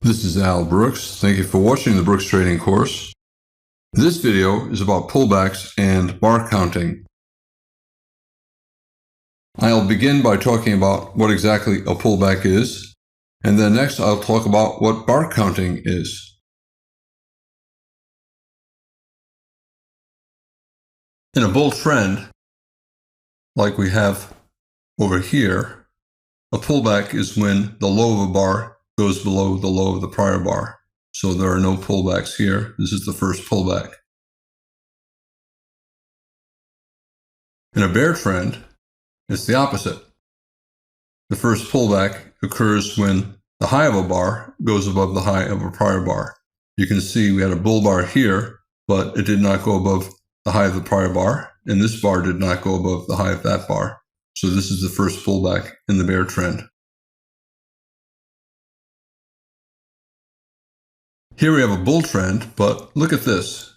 This is Al Brooks. Thank you for watching the Brooks Trading course. This video is about pullbacks and bar counting. I'll begin by talking about what exactly a pullback is, and then next I'll talk about what bar counting is. In a bull trend, like we have over here, a pullback is when the low of a bar goes below the low of the prior bar. So there are no pullbacks here. This is the first pullback. In a bear trend, it's the opposite. The first pullback occurs when the high of a bar goes above the high of a prior bar. You can see we had a bull bar here, but it did not go above the high of the prior bar, and this bar did not go above the high of that bar. So this is the first pullback in the bear trend. Here we have a bull trend, but look at this.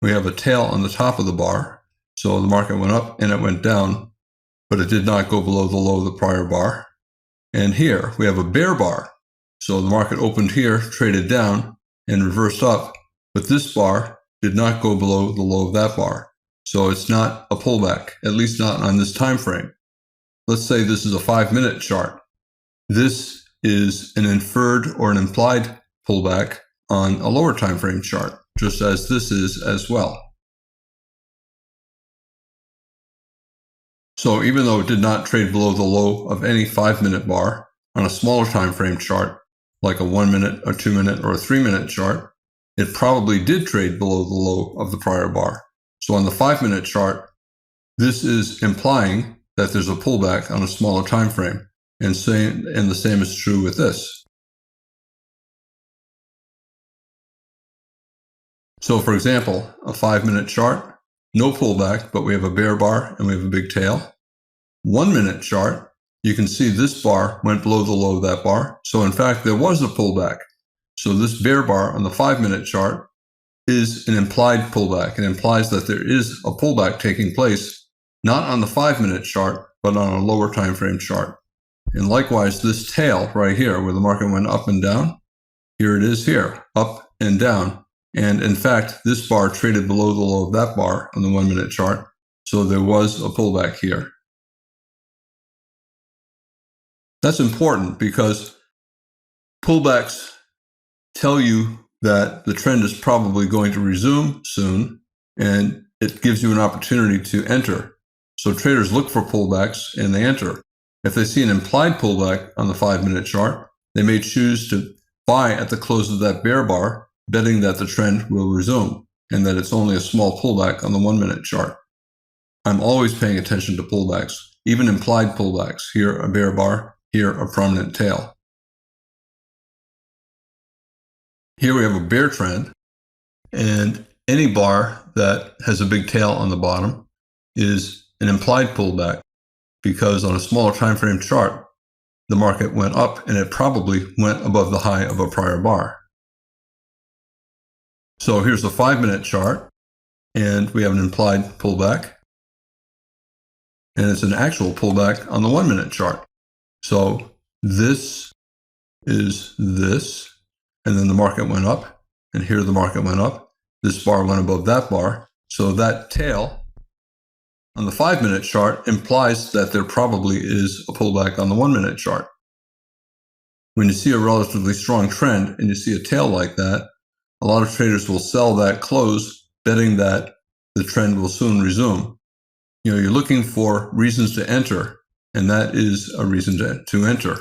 We have a tail on the top of the bar. So the market went up and it went down, but it did not go below the low of the prior bar. And here we have a bear bar. So the market opened here, traded down, and reversed up, but this bar did not go below the low of that bar. So it's not a pullback, at least not on this time frame. Let's say this is a 5-minute chart. This is an inferred or an implied pullback on a lower time frame chart, just as this is as well. So even though it did not trade below the low of any 5-minute bar on a smaller time frame chart, like a 1-minute, a 2-minute, or a 3-minute chart, it probably did trade below the low of the prior bar. So on the 5-minute chart, this is implying that there's a pullback on a smaller time frame, and the same is true with this. So for example, a 5-minute chart, no pullback, but we have a bear bar and we have a big tail. 1-minute chart, you can see this bar went below the low of that bar. So in fact, there was a pullback. So this bear bar on the 5-minute chart is an implied pullback. It implies that there is a pullback taking place, not on the 5-minute chart, but on a lower time frame chart. And likewise, this tail right here, where the market went up and down, here it is here, up and down. And in fact, this bar traded below the low of that bar on the 1-minute chart. So there was a pullback here. That's important because pullbacks tell you that the trend is probably going to resume soon, and it gives you an opportunity to enter. So traders look for pullbacks and they enter. If they see an implied pullback on the 5-minute chart, they may choose to buy at the close of that bear bar, betting that the trend will resume and that it's only a small pullback on the 1-minute chart. I'm always paying attention to pullbacks, even implied pullbacks. Here a bear bar, here a prominent tail. Here we have a bear trend, and any bar that has a big tail on the bottom is an implied pullback because on a smaller time frame chart, the market went up and it probably went above the high of a prior bar. So here's the 5-minute chart, and we have an implied pullback, and it's an actual pullback on the 1-minute chart. So this is this, and then the market went up, and here the market went up. This bar went above that bar. So that tail on the 5-minute chart implies that there probably is a pullback on the 1-minute chart. When you see a relatively strong trend and you see a tail like that, a lot of traders will sell that close, betting that the trend will soon resume. You're looking for reasons to enter, and that is a reason to enter.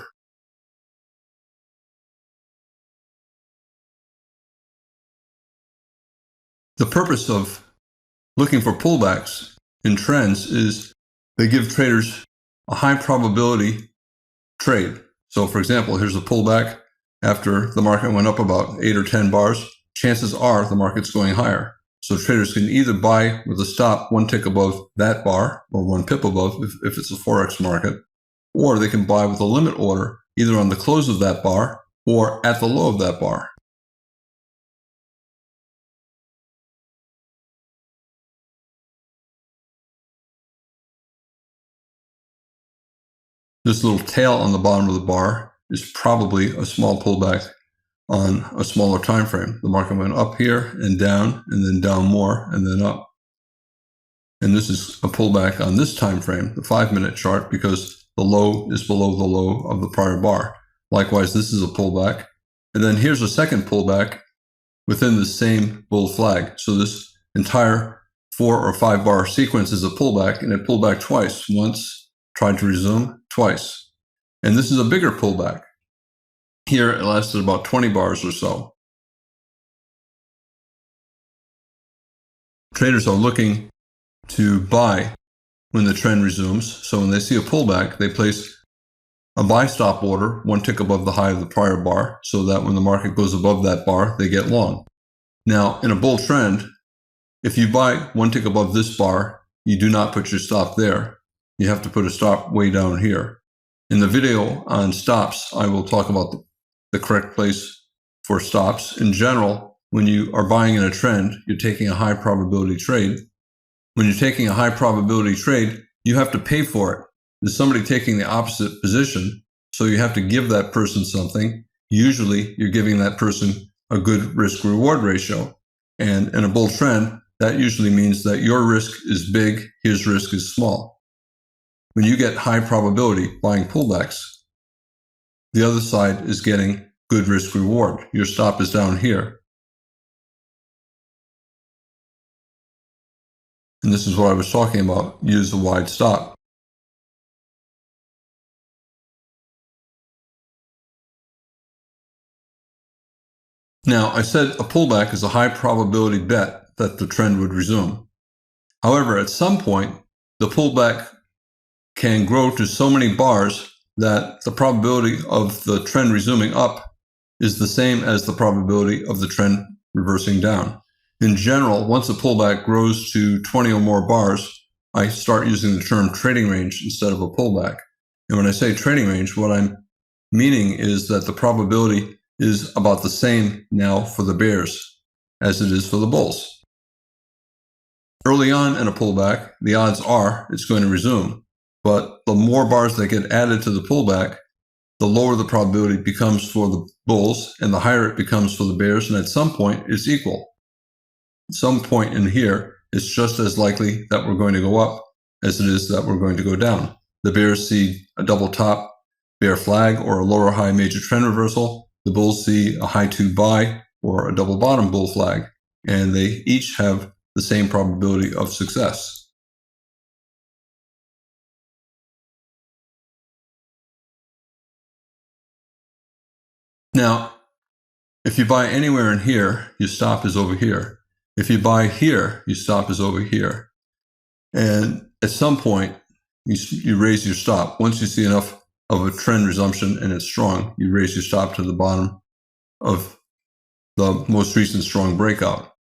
The purpose of looking for pullbacks in trends is they give traders a high probability trade. So for example, here's a pullback after the market went up about 8 or 10 bars. Chances are the market's going higher. So traders can either buy with a stop 1 tick above that bar or 1 pip above if it's a Forex market, or they can buy with a limit order either on the close of that bar or at the low of that bar. This little tail on the bottom of the bar is probably a small pullback on a smaller time frame. The market went up here and then down more, and then up. And this is a pullback on this time frame, the 5-minute chart, because the low is below the low of the prior bar. Likewise, this is a pullback. And then here's a second pullback within the same bull flag. So this entire 4 or 5 bar sequence is a pullback, and it pulled back twice. Once, tried to resume, twice. And this is a bigger pullback. Here, it lasted about 20 bars or so. Traders are looking to buy when the trend resumes. So when they see a pullback, they place a buy stop order 1 tick above the high of the prior bar, so that when the market goes above that bar, they get long. Now, in a bull trend, if you buy 1 tick above this bar, you do not put your stop there. You have to put a stop way down here. In the video on stops, I will talk about the correct place for stops. In general, when you are buying in a trend, you're taking a high probability trade. When you're taking a high probability trade, you have to pay for it. There's somebody taking the opposite position, so you have to give that person something. Usually, you're giving that person a good risk-reward ratio. And in a bull trend, that usually means that your risk is big, his risk is small. When you get high probability buying pullbacks, the other side is getting good risk-reward. Your stop is down here. And this is what I was talking about. Use a wide stop. Now, I said a pullback is a high probability bet that the trend would resume. However, at some point, the pullback can grow to so many bars that the probability of the trend resuming up is the same as the probability of the trend reversing down. In general, once a pullback grows to 20 or more bars, I start using the term trading range instead of a pullback. And when I say trading range, what I'm meaning is that the probability is about the same now for the bears as it is for the bulls. Early on in a pullback, the odds are it's going to resume. But the more bars that get added to the pullback, the lower the probability becomes for the bulls and the higher it becomes for the bears. And at some point, it's equal. At some point in here, it's just as likely that we're going to go up as it is that we're going to go down. The bears see a double top bear flag or a lower high major trend reversal. The bulls see a high 2 buy or a double bottom bull flag, and they each have the same probability of success. Now, if you buy anywhere in here, your stop is over here. If you buy here, your stop is over here. And at some point, you raise your stop. Once you see enough of a trend resumption and it's strong, you raise your stop to the bottom of the most recent strong breakout.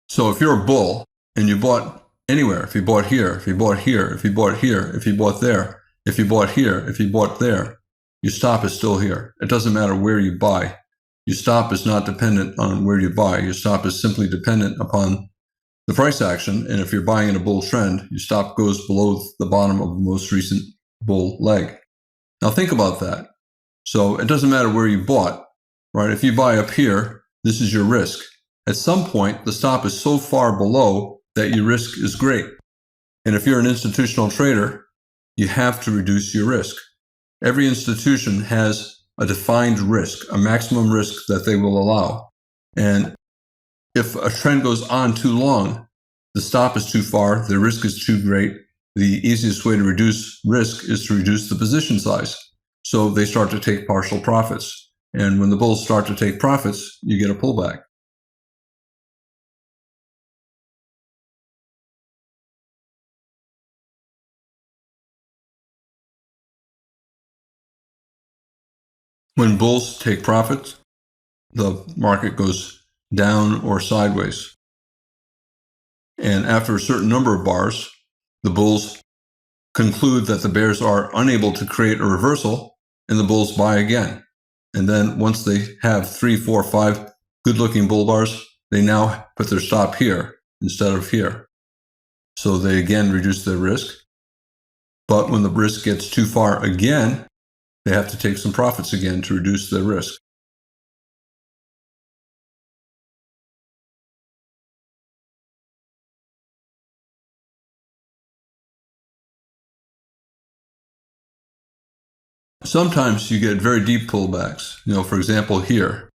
So if you're a bull and you bought anywhere, if you bought here, if you bought here, if you bought here, if you bought there, if you bought here, if you bought there, your stop is still here. It doesn't matter where you buy. Your stop is not dependent on where you buy. Your stop is simply dependent upon the price action. And if you're buying in a bull trend, your stop goes below the bottom of the most recent bull leg. Now think about that. So it doesn't matter where you bought, right? If you buy up here, this is your risk. At some point, the stop is so far below that your risk is great. And if you're an institutional trader, you have to reduce your risk. Every institution has a defined risk, a maximum risk that they will allow. And if a trend goes on too long, the stop is too far, the risk is too great. The easiest way to reduce risk is to reduce the position size. So they start to take partial profits. And when the bulls start to take profits, you get a pullback. When bulls take profits, the market goes down or sideways. And after a certain number of bars, the bulls conclude that the bears are unable to create a reversal, and the bulls buy again. And then once they have 3, 4, 5 good-looking bull bars, they now put their stop here instead of here. So they again reduce their risk. But when the risk gets too far again, they have to take some profits again to reduce their risk. Sometimes you get very deep pullbacks. For example, here,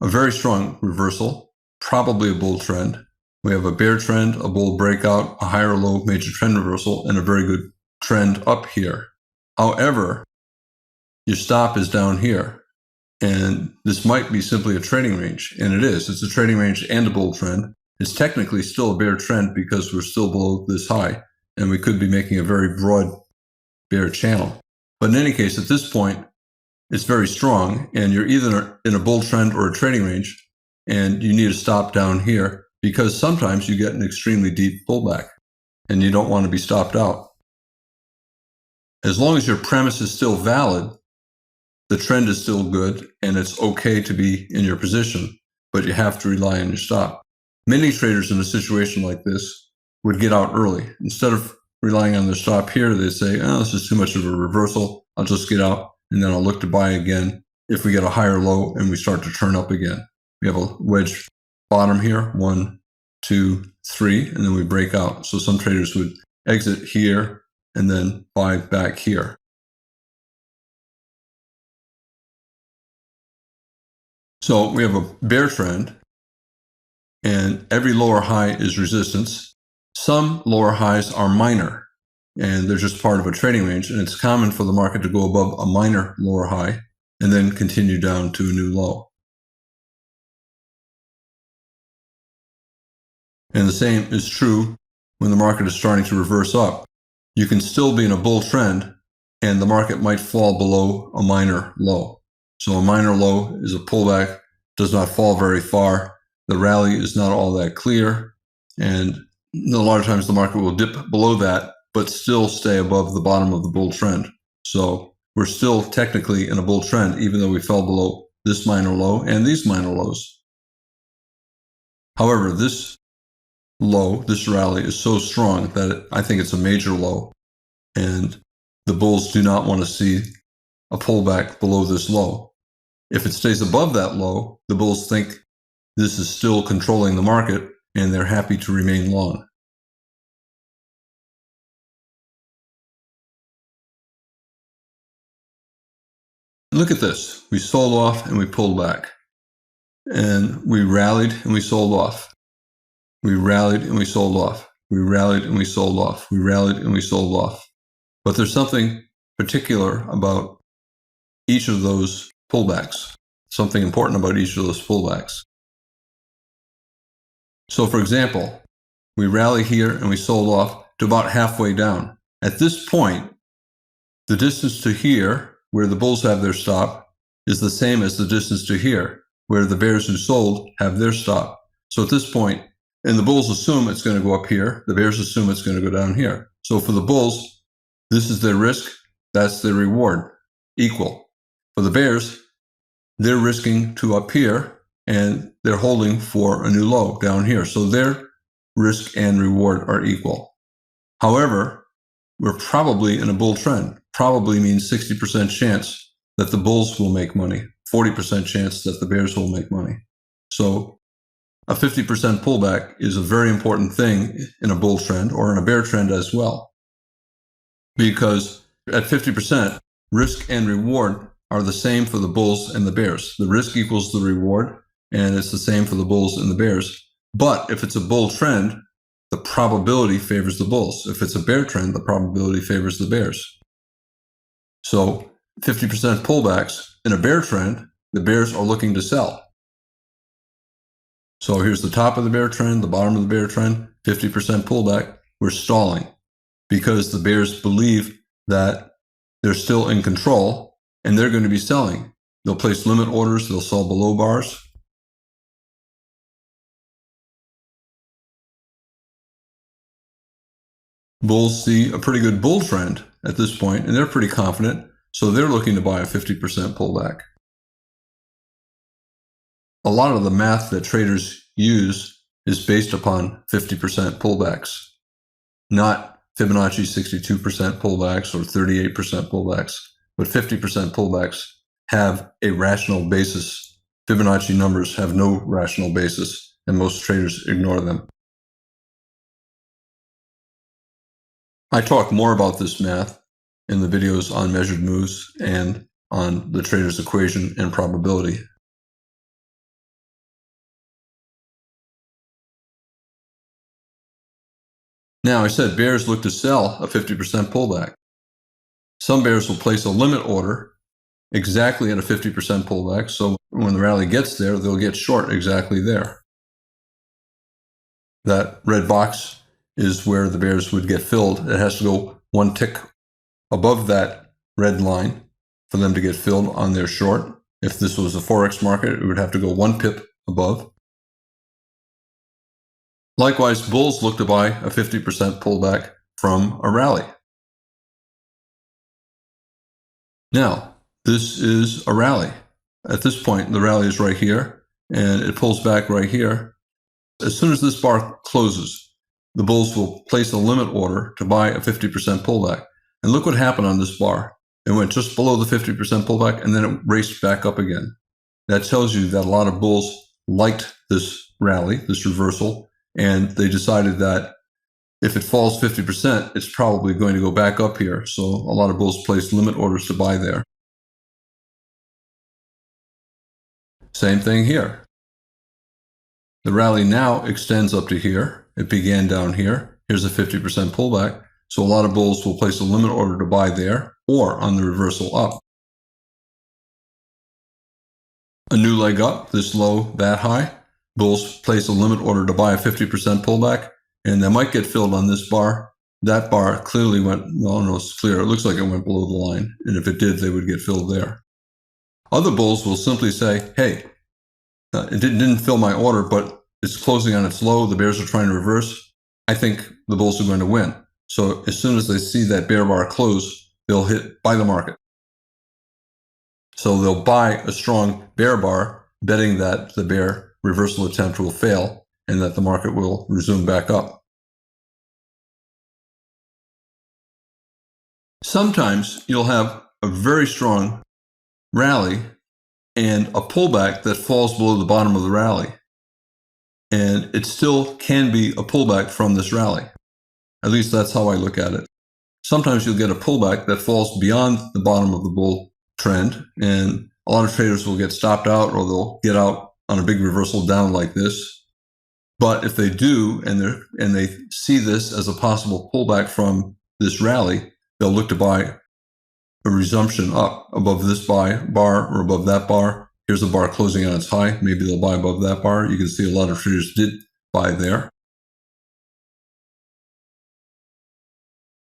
a very strong reversal, probably a bull trend. We have a bear trend, a bull breakout, a higher low major trend reversal, and a very good trend up here. However, your stop is down here, and this might be simply a trading range, and it is. It's a trading range and a bull trend. It's technically still a bear trend because we're still below this high, and we could be making a very broad bear channel. But in any case, at this point, it's very strong, and you're either in a bull trend or a trading range, and you need to stop down here because sometimes you get an extremely deep pullback, and you don't want to be stopped out. As long as your premise is still valid, the trend is still good, and it's okay to be in your position, but you have to rely on your stop. Many traders in a situation like this would get out early. Instead of relying on their stop here, they say, this is too much of a reversal. I'll just get out, and then I'll look to buy again if we get a higher low and we start to turn up again. We have a wedge bottom here, 1, 2, 3, and then we break out. So some traders would exit here and then buy back here. So we have a bear trend, and every lower high is resistance. Some lower highs are minor, and they're just part of a trading range, and it's common for the market to go above a minor lower high and then continue down to a new low. And the same is true when the market is starting to reverse up. You can still be in a bull trend, and the market might fall below a minor low. So a minor low is a pullback, does not fall very far. The rally is not all that clear, and a lot of times the market will dip below that, but still stay above the bottom of the bull trend. So we're still technically in a bull trend, even though we fell below this minor low and these minor lows. However, this low, this rally is so strong that I think it's a major low, and the bulls do not want to see a pullback below this low. If it stays above that low, the bulls think this is still controlling the market, and they're happy to remain long. Look at this. We sold off and we pulled back. And we rallied and we sold off. We rallied and we sold off. We rallied and we sold off. We rallied and we sold off. But there's something particular about each of those pullbacks, something important about each of those pullbacks. So for example, we rally here and we sold off to about halfway down. At this point, the distance to here, where the bulls have their stop, is the same as the distance to here, where the bears who sold have their stop. So at this point, and the bulls assume it's going to go up here, the bears assume it's going to go down here. So for the bulls, this is their risk, that's their reward, equal. For the bears, they're risking to up here, and they're holding for a new low down here. So their risk and reward are equal. However, we're probably in a bull trend. Probably means 60% chance that the bulls will make money, 40% chance that the bears will make money. So a 50% pullback is a very important thing in a bull trend or in a bear trend as well. Because at 50%, risk and reward are the same for the bulls and the bears. The risk equals the reward, and it's the same for the bulls and the bears. But if it's a bull trend, the probability favors the bulls. If it's a bear trend, the probability favors the bears. So 50% pullbacks in a bear trend, the bears are looking to sell. So here's the top of the bear trend, the bottom of the bear trend, 50% pullback. We're stalling because the bears believe that they're still in control and they're going to be selling. They'll place limit orders, they'll sell below bars. Bulls see a pretty good bull trend at this point, and they're pretty confident, so they're looking to buy a 50% pullback. A lot of the math that traders use is based upon 50% pullbacks, not Fibonacci 62% pullbacks or 38% pullbacks, but 50% pullbacks have a rational basis. Fibonacci numbers have no rational basis, and most traders ignore them. I talk more about this math in the videos on measured moves and on the trader's equation and probability. Now, I said bears look to sell a 50% pullback. Some bears will place a limit order exactly at a 50% pullback, so when the rally gets there, they'll get short exactly there. That red box is where the bears would get filled. It has to go one tick above that red line for them to get filled on their short. If this was a Forex market, it would have to go one pip above. Likewise, bulls look to buy a 50% pullback from a rally. Now, this is a rally. At this point, the rally is right here, and it pulls back right here. As soon as this bar closes, the bulls will place a limit order to buy a 50% pullback. And look what happened on this bar. It went just below the 50% pullback, and then it raced back up again. That tells you that a lot of bulls liked this rally, this reversal, and they decided that if it falls 50%, it's probably going to go back up here. So a lot of bulls placed limit orders to buy there. Same thing here. The rally now extends up to here. It began down here. Here's a 50% pullback. So a lot of bulls will place a limit order to buy there or on the reversal up. A new leg up, this low, that high. Bulls place a limit order to buy a 50% pullback, and they might get filled on this bar. That bar clearly went, well, no, it's clear. It looks like it went below the line, and if it did, they would get filled there. Other bulls will simply say, hey, it didn't fill my order, but it's closing on its low. The bears are trying to reverse. I think the bulls are going to win. So as soon as they see that bear bar close, they'll hit buy the market. So they'll buy a strong bear bar, betting that the bear reversal attempt will fail and that the market will resume back up. Sometimes you'll have a very strong rally and a pullback that falls below the bottom of the rally. And it still can be a pullback from this rally. At least that's how I look at it. Sometimes you'll get a pullback that falls beyond the bottom of the bull trend, and a lot of traders will get stopped out or they'll get out on a big reversal down like this. But if they do, and they see this as a possible pullback from this rally, they'll look to buy a resumption up above this bar or above that bar. Here's a bar closing on its high. Maybe they'll buy above that bar. You can see a lot of traders did buy there.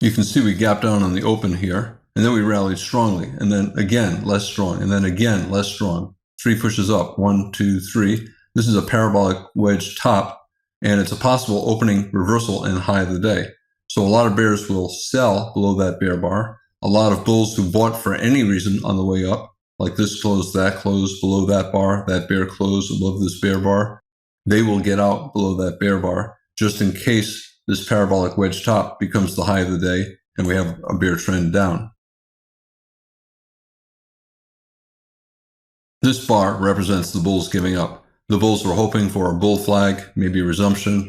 You can see we gapped down on the open here, and then we rallied strongly, and then again less strong, and then again less strong. 3 pushes up, 1, 2, 3. This is a parabolic wedge top, and it's a possible opening reversal and high of the day. So a lot of bears will sell below that bear bar. A lot of bulls who bought for any reason on the way up, like this close, that close, below that bar, that bear close, above this bear bar, they will get out below that bear bar just in case this parabolic wedge top becomes the high of the day and we have a bear trend down. This bar represents the bulls giving up. The bulls were hoping for a bull flag, maybe a resumption,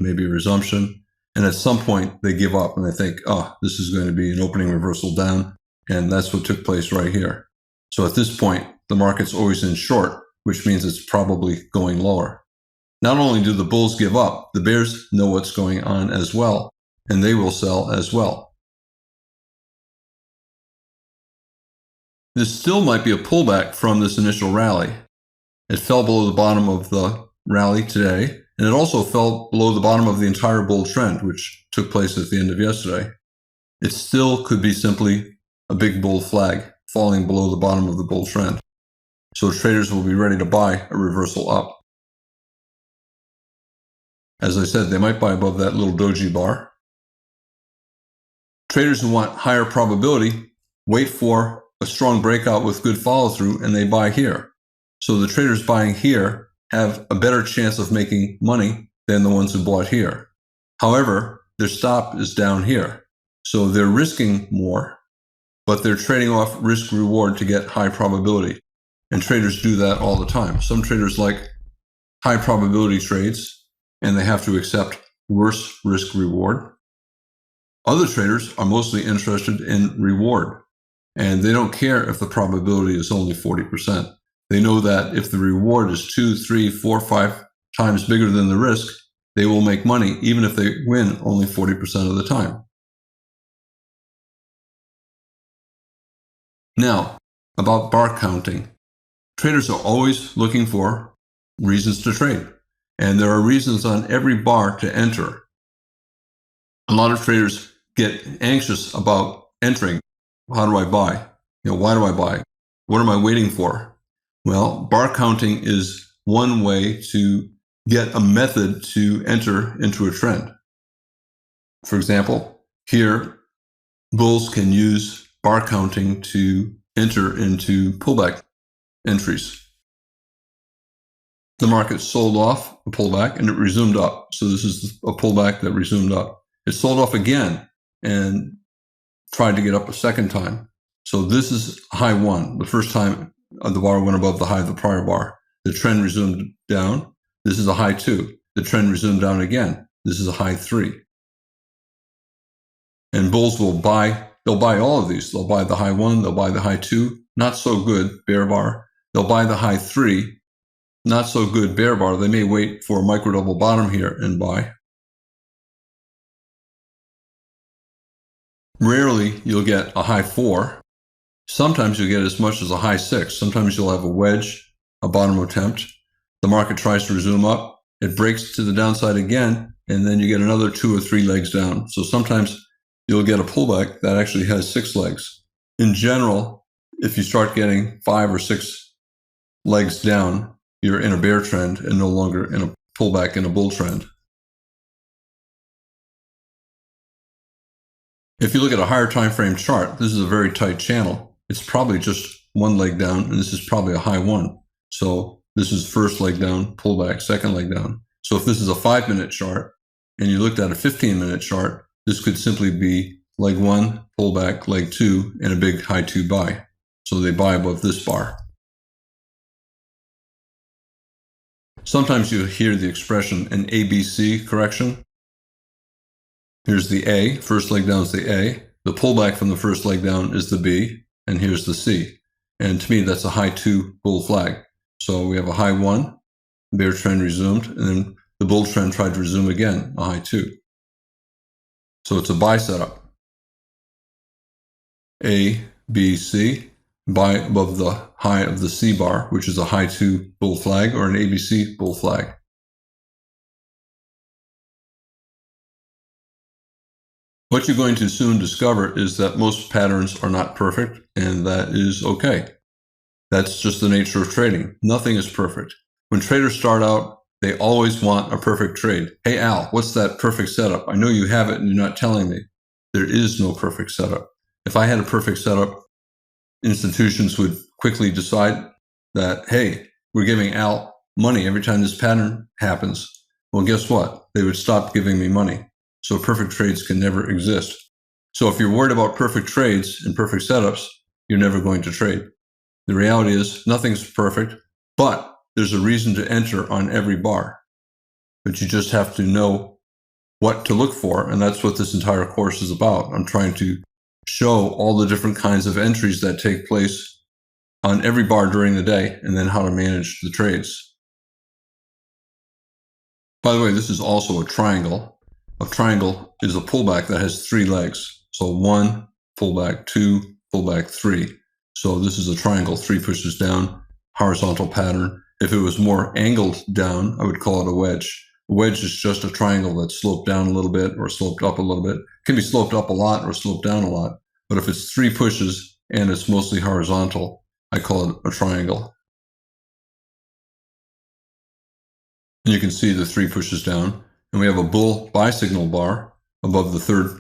and at some point they give up and they think, oh, this is going to be an opening reversal down, and that's what took place right here. So at this point, the market's always in short, which means it's probably going lower. Not only do the bulls give up, the bears know what's going on as well, and they will sell as well. This still might be a pullback from this initial rally. It fell below the bottom of the rally today, and it also fell below the bottom of the entire bull trend, which took place at the end of yesterday. It still could be simply a big bull flag falling below the bottom of the bull trend. So traders will be ready to buy a reversal up. As I said, they might buy above that little doji bar. Traders who want higher probability wait for a strong breakout with good follow-through, and they buy here. So the traders buying here have a better chance of making money than the ones who bought here. However, their stop is down here. So they're risking more, but they're trading off risk reward to get high probability. And traders do that all the time. Some traders like high probability trades, and they have to accept worse risk reward. Other traders are mostly interested in reward, and they don't care if the probability is only 40%. They know that if the reward is 2, 3, 4, 5 times bigger than the risk, they will make money even if they win only 40% of the time. Now, about bar counting. Traders are always looking for reasons to trade, and there are reasons on every bar to enter. A lot of traders get anxious about entering. How do I buy? Why do I buy? What am I waiting for? Well, bar counting is one way to get a method to enter into a trend. For example, here, bulls can use bar counting to enter into pullback entries. The market sold off a pullback and it resumed up. So this is a pullback that resumed up. It sold off again and tried to get up a second time. So this is high 1. The first time the bar went above the high of the prior bar. The trend resumed down. This is a high 2. The trend resumed down again. This is a high 3. And bulls will buy, they'll buy all of these. They'll buy the high 1, they'll buy the high 2, not so good, bear bar. They'll buy the high 3, not so good, bear bar. They may wait for a micro double bottom here and buy. Rarely you'll get a high 4. Sometimes you'll get as much as a high 6. Sometimes you'll have a wedge, a bottom attempt. The market tries to resume up. It breaks to the downside again, and then you get another 2 or 3 legs down. So sometimes you'll get a pullback that actually has 6 legs. In general, if you start getting 5 or 6 legs down, you're in a bear trend and no longer in a pullback in a bull trend. If you look at a higher time frame chart, this is a very tight channel. It's probably just 1 leg down, and this is probably a high 1. So this is first leg down, pullback, second leg down. So if this is a 5-minute chart, and you looked at a 15-minute chart, this could simply be leg 1, pullback, leg 2, and a big high 2 buy. So they buy above this bar. Sometimes you hear the expression an ABC correction. Here's the A, first leg down is the A. The pullback from the first leg down is the B, and here's the C. And to me, that's a high 2 bull flag. So we have a high 1, bear trend resumed, and then the bull trend tried to resume again, a high 2. So it's a buy setup. A, B, C, buy above the high of the C bar, which is a high 2 bull flag or an ABC bull flag. What you're going to soon discover is that most patterns are not perfect, and that is okay. That's just the nature of trading. Nothing is perfect. When traders start out, they always want a perfect trade. Hey, Al, what's that perfect setup? I know you have it and you're not telling me. There is no perfect setup. If I had a perfect setup, institutions would quickly decide that, hey, we're giving Al money every time this pattern happens. Well, guess what? They would stop giving me money. So perfect trades can never exist. So if you're worried about perfect trades and perfect setups, you're never going to trade. The reality is nothing's perfect, but there's a reason to enter on every bar. But you just have to know what to look for, and that's what this entire course is about. I'm trying to show all the different kinds of entries that take place on every bar during the day, and then how to manage the trades. By the way, this is also a triangle. A triangle is a pullback that has 3 legs. So 1, pullback, 2, pullback, 3. So this is a triangle, 3 pushes down, horizontal pattern. If it was more angled down, I would call it a wedge. A wedge is just a triangle that's sloped down a little bit or sloped up a little bit. It can be sloped up a lot or sloped down a lot. But if it's 3 pushes and it's mostly horizontal, I call it a triangle. And you can see the 3 pushes down. And we have a bull buy signal bar above the 3rd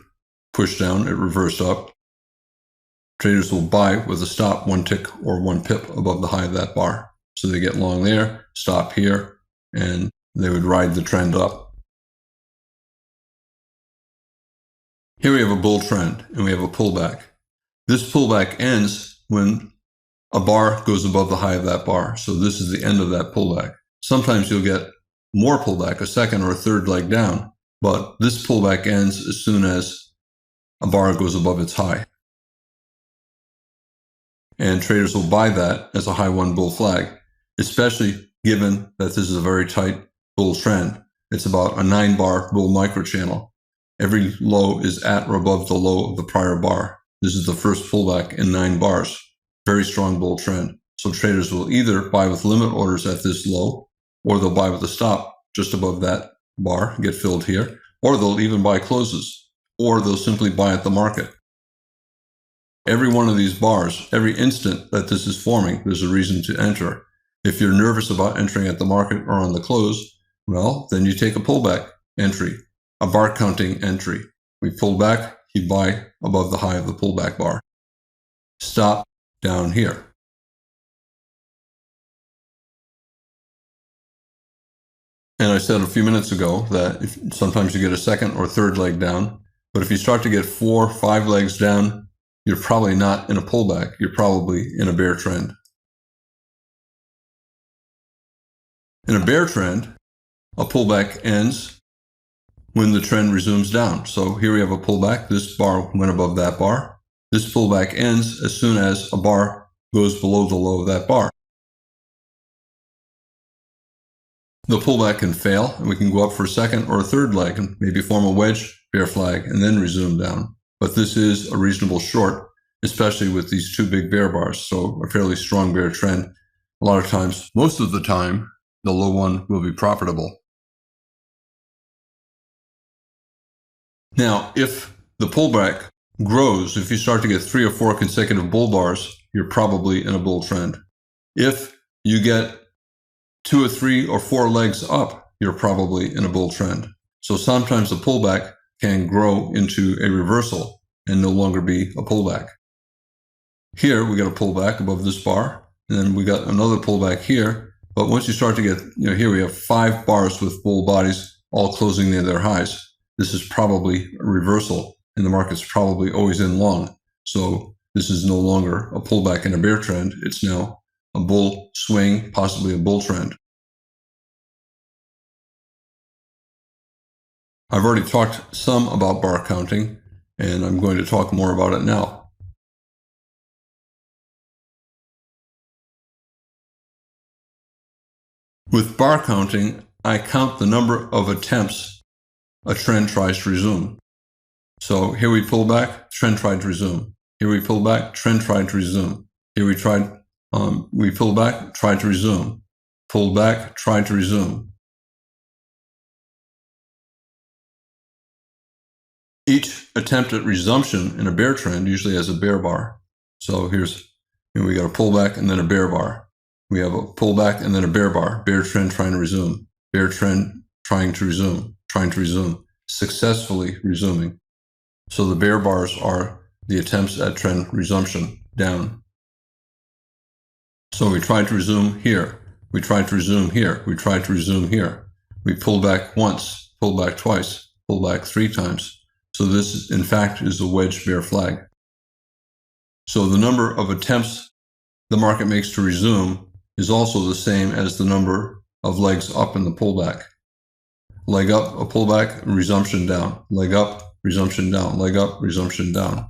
push down. It reversed up. Traders will buy with a stop 1 tick or 1 pip above the high of that bar. So they get long there, stop here, and they would ride the trend up. Here we have a bull trend and we have a pullback. This pullback ends when a bar goes above the high of that bar. So this is the end of that pullback. Sometimes you'll get more pullback, a second or a third leg down, but this pullback ends as soon as a bar goes above its high. And traders will buy that as a high one bull flag, especially given that this is a very tight bull trend. It's about a 9-bar bull microchannel. Every low is at or above the low of the prior bar. This is the first pullback in 9 bars. Very strong bull trend. So traders will either buy with limit orders at this low, or they'll buy with a stop just above that bar, get filled here, or they'll even buy closes, or they'll simply buy at the market. Every one of these bars, every instant that this is forming, there's a reason to enter. If you're nervous about entering at the market or on the close, well, then you take a pullback entry, a bar counting entry. We pull back, you buy above the high of the pullback bar. Stop down here. And I said a few minutes ago that sometimes you get a second or third leg down, but if you start to get 4 or 5 legs down, you're probably not in a pullback. You're probably in a bear trend. In a bear trend, a pullback ends when the trend resumes down. So here we have a pullback. This bar went above that bar. This pullback ends as soon as a bar goes below the low of that bar. The pullback can fail, and we can go up for a second or a third leg and maybe form a wedge, bear flag, and then resume down. But this is a reasonable short, especially with these 2 big bear bars. So a fairly strong bear trend. A lot of times, most of the time, the low one will be profitable. Now, if the pullback grows, if you start to get 3 or 4 consecutive bull bars, you're probably in a bull trend. If you get 2 or 3 or 4 legs up, you're probably in a bull trend. So sometimes the pullback can grow into a reversal and no longer be a pullback. Here, we got a pullback above this bar, and then we got another pullback here. But once you start to get, here we have 5 bars with bull bodies all closing near their highs. This is probably a reversal, and the market's probably always in long. So this is no longer a pullback in a bear trend. It's now a bull swing, possibly a bull trend. I've already talked some about bar counting, and I'm going to talk more about it now. With bar counting, I count the number of attempts a trend tries to resume. So here we pull back, trend tried to resume. Here we pull back, trend tried to resume. Here we pull back, tried to resume. Pulled back, tried to resume. Each attempt at resumption in a bear trend usually has a bear bar. So we got a pullback and then a bear bar. We have a pullback and then a bear bar. Bear trend trying to resume. Bear trend trying to resume, successfully resuming. So the bear bars are the attempts at trend resumption down. So we tried to resume here. We tried to resume here. We tried to resume here. We pulled back once, pulled back twice, pulled back 3 times. So this, in fact, is a wedge bear flag. So the number of attempts the market makes to resume is also the same as the number of legs up in the pullback. Leg up, a pullback, resumption down. Leg up, resumption down. Leg up, resumption down.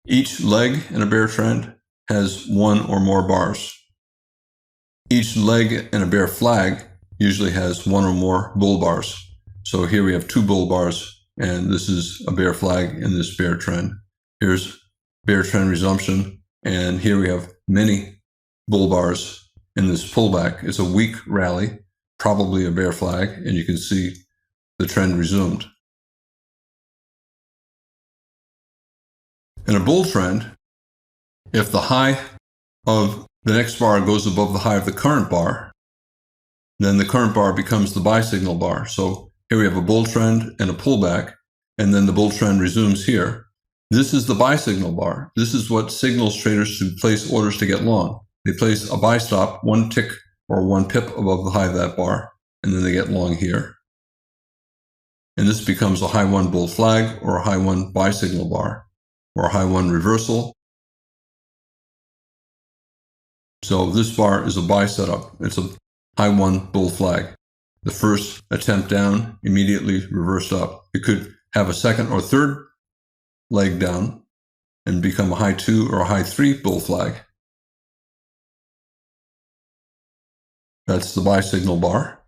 Each leg in a bear trend has 1 or more bars. Each leg in a bear flag usually has 1 or more bull bars. So here we have 2 bull bars, and this is a bear flag in this bear trend. Here's bear trend resumption, and here we have many bull bars in this pullback. It's a weak rally, probably a bear flag, and you can see the trend resumed. In a bull trend, if the high of the next bar goes above the high of the current bar, then the current bar becomes the buy signal bar. So here we have a bull trend and a pullback, and then the bull trend resumes here. This is the buy signal bar. This is what signals traders to place orders to get long. They place a buy stop 1 tick or 1 pip above the high of that bar, and then they get long here. And this becomes a high 1 bull flag or a high 1 buy signal bar or a high 1 reversal. So this bar is a buy setup. It's a high 1 bull flag. The first attempt down immediately reversed up. It could have a second or third leg down and become a high 2 or a high 3 bull flag. That's the buy signal bar.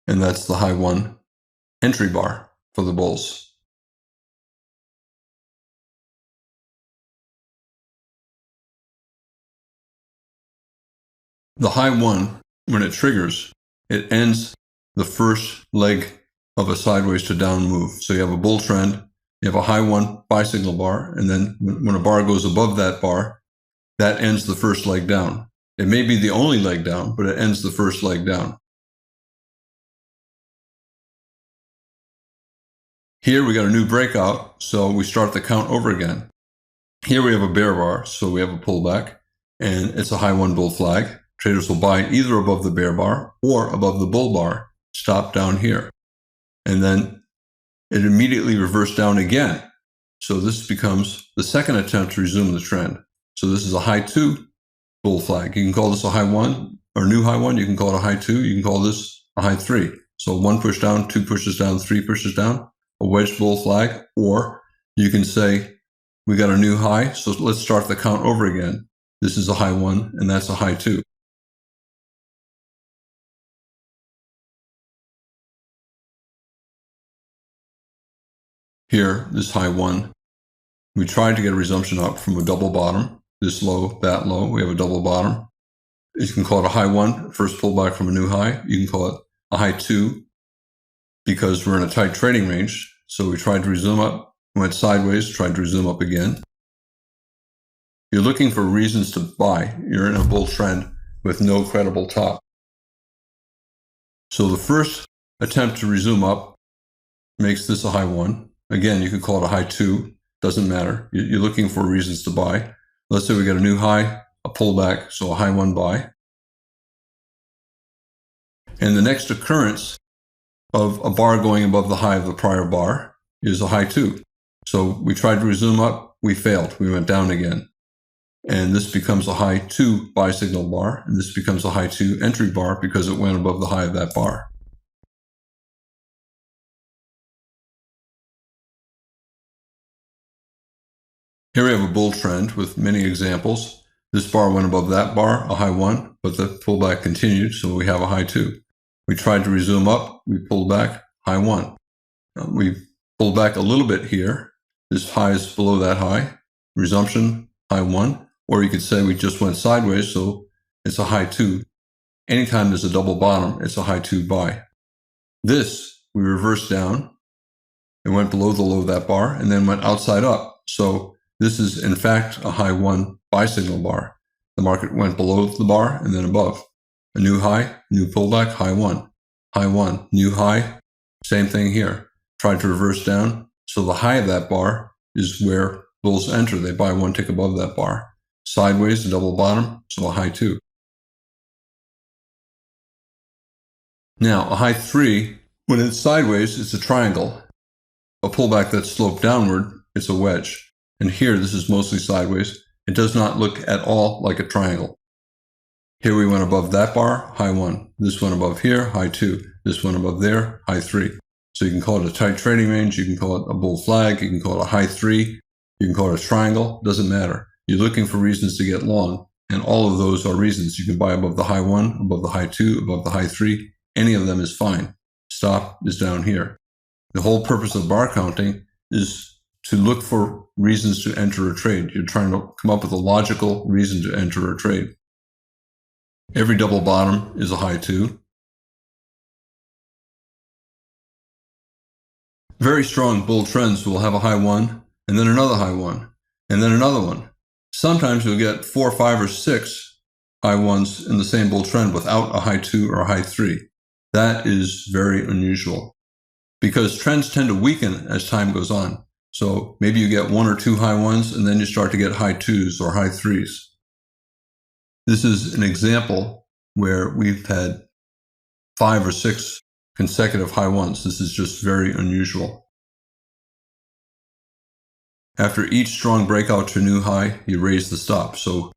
And that's the high 1 entry bar for the bulls. The high 1, when it triggers, it ends the first leg of a sideways to down move. So you have a bull trend, you have a high 1 buy signal bar, and then when a bar goes above that bar, that ends the first leg down. It may be the only leg down, but it ends the first leg down. Here we got a new breakout, so we start the count over again. Here we have a bear bar, so we have a pullback, and it's a high 1 bull flag. Traders will buy either above the bear bar or above the bull bar, stop down here. And then it immediately reversed down again. So this becomes the second attempt to resume the trend. So this is a high 2 bull flag. You can call this a high 1 or new high 1. You can call it a high 2. You can call this a high 3. So 1 push down, 2 pushes down, 3 pushes down, a wedge bull flag. Or you can say, we got a new high, so let's start the count over again. This is a high 1, and that's a high 2. Here, this high 1, we tried to get a resumption up from a double bottom, this low, that low. We have a double bottom. You can call it a high 1, first pullback from a new high. You can call it a high 2 because we're in a tight trading range. So we tried to resume up, went sideways, tried to resume up again. You're looking for reasons to buy. You're in a bull trend with no credible top. So the first attempt to resume up makes this a high 1. Again, you could call it a high 2. Doesn't matter. You're looking for reasons to buy. Let's say we got a new high, a pullback, so a high 1 buy. And the next occurrence of a bar going above the high of the prior bar is a high 2. So we tried to resume up, we failed. We went down again. And this becomes a high 2 buy signal bar, and this becomes a high 2 entry bar because it went above the high of that bar. Here we have a bull trend with many examples. This bar went above that bar, a high 1, but the pullback continued, so we have a high 2. We tried to resume up, we pulled back, high 1. We pulled back a little bit here. This high is below that high. Resumption, high 1. Or you could say we just went sideways, so it's a high 2. Anytime there's a double bottom, it's a high 2 buy. This, we reversed down. It went below the low of that bar and then went outside up. So this is, in fact, a high 1 buy signal bar. The market went below the bar and then above. A new high, new pullback, high 1, new high, same thing here. Tried to reverse down. So the high of that bar is where bulls enter. They buy 1 tick above that bar. Sideways, a double bottom, so a high 2. Now, a high 3, when it's sideways, it's a triangle. A pullback that's sloped downward, it's a wedge. And here, this is mostly sideways. It does not look at all like a triangle. Here we went above that bar, high 1. This went above here, high 2. This went above there, high 3. So you can call it a tight trading range. You can call it a bull flag. You can call it a high 3. You can call it a triangle. Doesn't matter. You're looking for reasons to get long. And all of those are reasons. You can buy above the high 1, above the high 2, above the high 3. Any of them is fine. Stop is down here. The whole purpose of bar counting is to look for reasons to enter a trade. You're trying to come up with a logical reason to enter a trade. Every double bottom is a high 2. Very strong bull trends will have a high 1, and then another high 1, and then another one. Sometimes you'll get 4, 5, or 6 high 1s in the same bull trend without a high 2 or a high 3. That is very unusual because trends tend to weaken as time goes on. So maybe you get 1 or 2 high 1s, and then you start to get high 2s or high 3s. This is an example where we've had 5 or 6 consecutive high ones. This is just very unusual. After each strong breakout to a new high, you raise the stop. So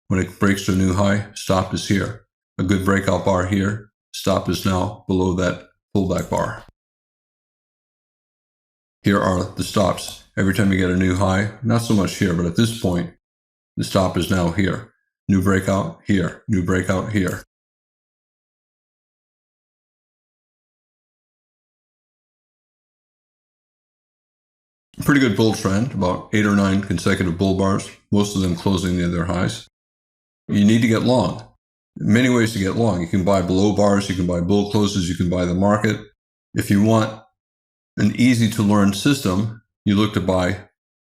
when it breaks to a new high, stop is here. A good breakout bar here, stop is now below that pullback bar. Here are the stops. Every time you get a new high, not so much here, but at this point, the stop is now here. New breakout here, new breakout here. Pretty good bull trend, about 8 or 9 consecutive bull bars, most of them closing near their highs. You need to get long. Many ways to get long. You can buy below bars, you can buy bull closes, you can buy the market. If you want an easy to learn system, you look to buy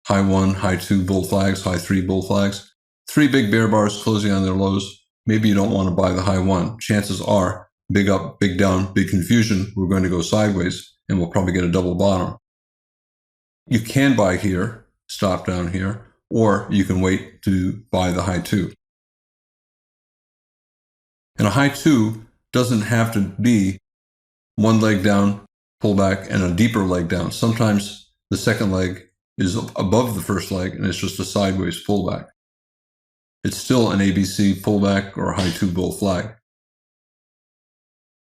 high 1, high 2 bull flags, high 3 bull flags. 3 big bear bars closing on their lows. Maybe you don't want to buy the high 1. Chances are, big up, big down, big confusion, we're going to go sideways and we'll probably get a double bottom. You can buy here, stop down here, or you can wait to buy the high 2. And a high 2 doesn't have to be one leg down, pullback, and a deeper leg down. Sometimes the second leg is above the first leg and it's just a sideways pullback. It's still an ABC pullback or a high 2 bull flag.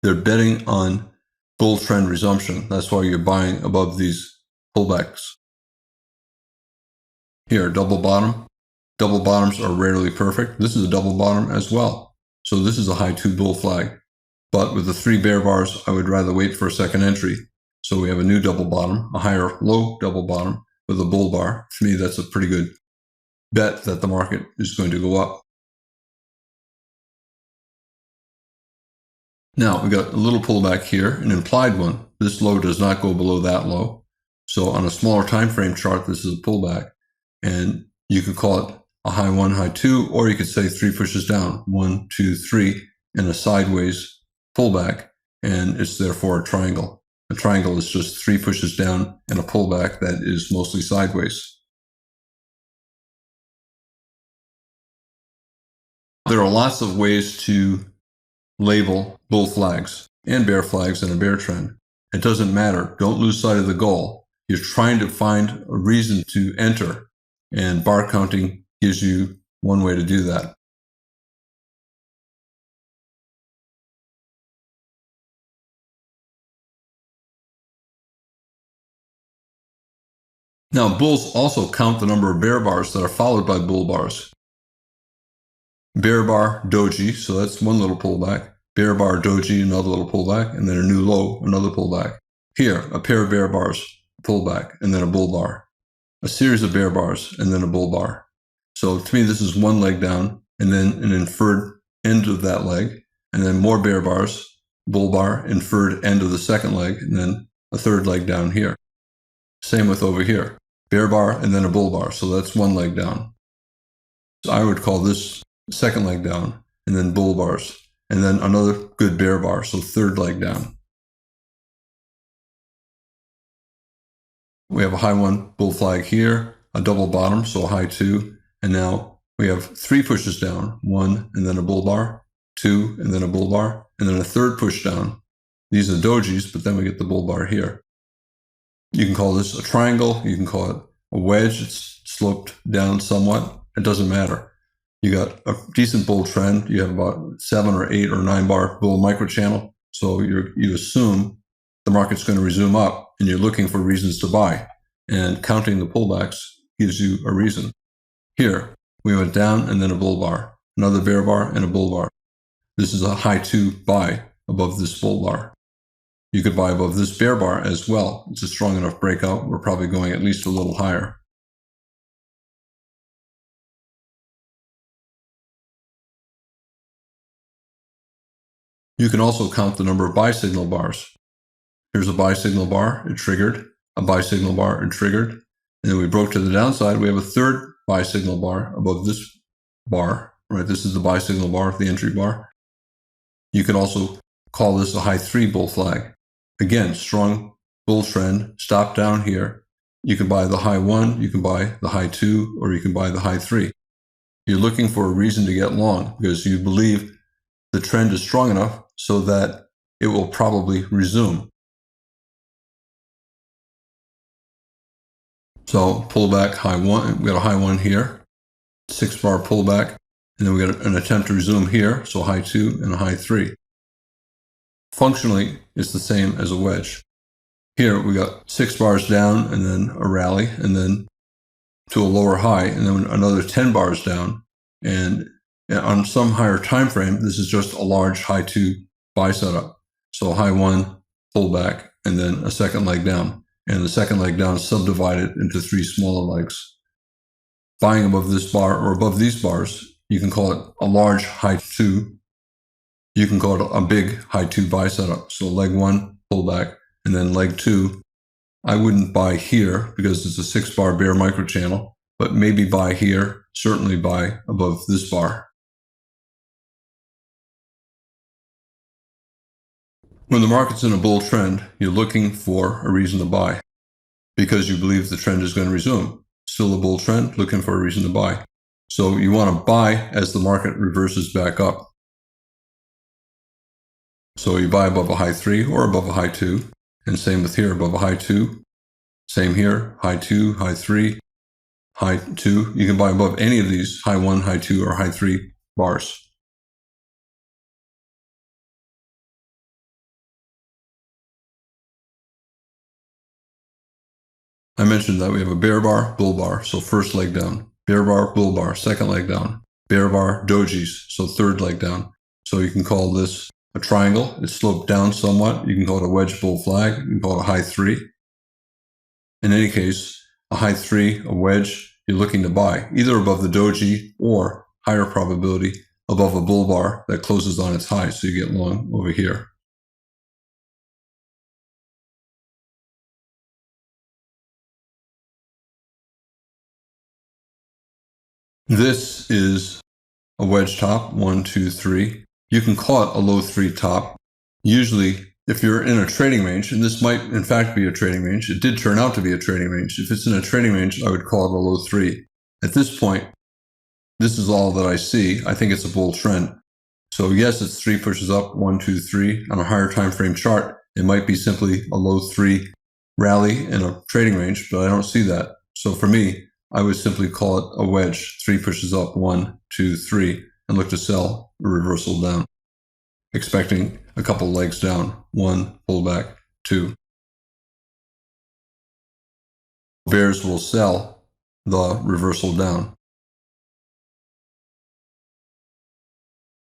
They're betting on bull trend resumption. That's why you're buying above these pullbacks. Here, double bottom. Double bottoms are rarely perfect. This is a double bottom as well. So this is a high 2 bull flag. But with the 3 bear bars, I would rather wait for a second entry. So we have a new double bottom, a higher low double bottom with a bull bar. To me, that's a pretty good bet that the market is going to go up. Now, we got a little pullback here, an implied one. This low does not go below that low. So on a smaller time frame chart, this is a pullback. And you could call it a high 1, high 2, or you could say 3 pushes down, 1, 2, 3, and a sideways pullback, and it's therefore a triangle. A triangle is just 3 pushes down and a pullback that is mostly sideways. There are lots of ways to label bull flags and bear flags in a bear trend. It doesn't matter. Don't lose sight of the goal. You're trying to find a reason to enter, and bar counting gives you one way to do that. Now, bulls also count the number of bear bars that are followed by bull bars. Bear bar, doji, so that's one little pullback. Bear bar, doji, another little pullback, and then a new low, another pullback. Here, a pair of bear bars, pullback, and then a bull bar. A series of bear bars, and then a bull bar. So to me, this is one leg down, and then an inferred end of that leg, and then more bear bars, bull bar, inferred end of the second leg, and then a third leg down here. Same with over here. Bear bar, and then a bull bar. So that's one leg down. So I would call this second leg down, and then bull bars, and then another good bear bar. So third leg down. We have a high 1 bull flag here, a double bottom, so a high 2, and now we have 3 pushes down, 1 and then a bull bar, 2 and then a bull bar, and then a third push down. These are dojis, but then we get the bull bar here. You can call this a triangle, you can call it a wedge, it's sloped down somewhat, it doesn't matter. You got a decent bull trend, you have about 7 or 8 or 9 bar bull microchannel, so you assume the market's going to resume up and you're looking for reasons to buy, and counting the pullbacks gives you a reason. Here, we went down and then a bull bar, another bear bar and a bull bar. This is a high 2 buy above this bull bar. You could buy above this bear bar as well. It's a strong enough breakout. We're probably going at least a little higher. You can also count the number of buy signal bars. Here's a buy signal bar, it triggered. A buy signal bar, it triggered. And then we broke to the downside. We have a third buy signal bar above this bar, right? This is the buy signal bar, the entry bar. You could also call this a high 3 bull flag. Again, strong bull trend, stop down here. You can buy the high 1, you can buy the high 2, or you can buy the high 3. You're looking for a reason to get long because you believe the trend is strong enough so that it will probably resume. So pullback high one, we got a high one here, 6-bar pullback, and then we got an attempt to resume here, so high 2 and a high 3. Functionally, it's the same as a wedge. Here we got 6 bars down and then a rally and then to a lower high and then another 10 bars down. And on some higher time frame, this is just a large high 2 buy setup. So high 1, pullback, and then a second leg down. And the second leg down is subdivided into 3 smaller legs. Buying above this bar or above these bars, you can call it a large high 2. You can call it a big high 2 buy setup. So leg 1, pullback, and then leg 2. I wouldn't buy here because it's a 6-bar bear micro channel, but maybe buy here, certainly buy above this bar. When the market's in a bull trend, you're looking for a reason to buy because you believe the trend is going to resume. Still a bull trend, looking for a reason to buy. So you want to buy as the market reverses back up. So you buy above a high 3 or above a high 2. And same with here, above a high 2. Same here, high 2, high 3, high 2. You can buy above any of these, high 1, high 2, or high 3 bars. I mentioned that we have a bear bar, bull bar, so first leg down. Bear bar, bull bar, second leg down. Bear bar, dojis, so third leg down. So you can call this a triangle. It's sloped down somewhat. You can call it a wedge bull flag. You can call it a high 3. In any case, a high 3, a wedge, you're looking to buy, either above the doji or higher probability above a bull bar that closes on its high, so you get long over here. This is a wedge top, 1, 2, 3. You can call it a low 3 top. Usually, if you're in a trading range, and this might in fact be a trading range, it did turn out to be a trading range. If it's in a trading range, I would call it a low 3. At this point, this is all that I see. I think it's a bull trend. So yes, it's 3 pushes up, 1, 2, 3. On a higher time frame chart, it might be simply a low 3 rally in a trading range, but I don't see that. So for me, I would simply call it a wedge, 3 pushes up, 1, 2, 3, and look to sell a reversal down, expecting a couple legs down, 1, pullback, 2. Bears will sell the reversal down.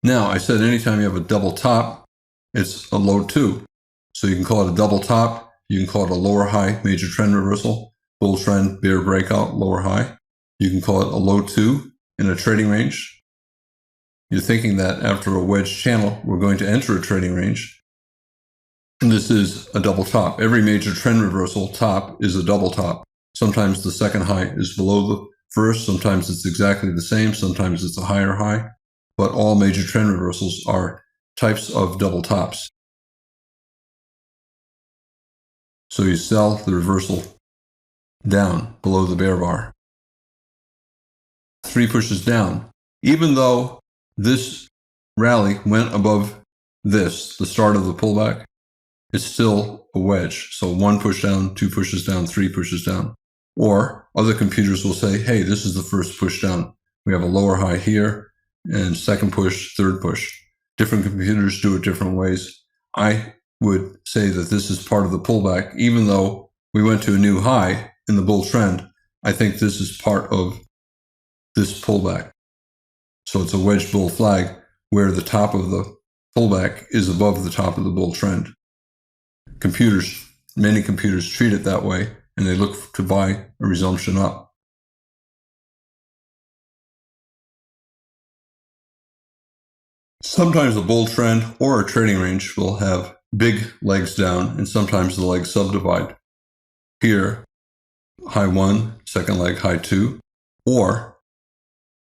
Now, I said anytime you have a double top, it's a low 2. So you can call it a double top, you can call it a lower high major trend reversal, bull trend, bear breakout, lower high. You can call it a low 2 in a trading range. You're thinking that after a wedge channel, we're going to enter a trading range. And this is a double top. Every major trend reversal top is a double top. Sometimes the second high is below the first. Sometimes it's exactly the same. Sometimes it's a higher high. But all major trend reversals are types of double tops. So you sell the reversal down below the bear bar. 3 pushes down. Even though this rally went above this, the start of the pullback, it's still a wedge. So 1 push down, 2 pushes down, 3 pushes down. Or other computers will say, hey, this is the first push down. We have a lower high here, and second push, third push. Different computers do it different ways. I would say that this is part of the pullback. Even though we went to a new high in the bull trend, I think this is part of this pullback. So it's a wedge bull flag where the top of the pullback is above the top of the bull trend. Many computers treat it that way, and they look to buy a resumption up. Sometimes a bull trend or a trading range will have big legs down, and sometimes the legs subdivide. Here, high 1, second leg, high 2, or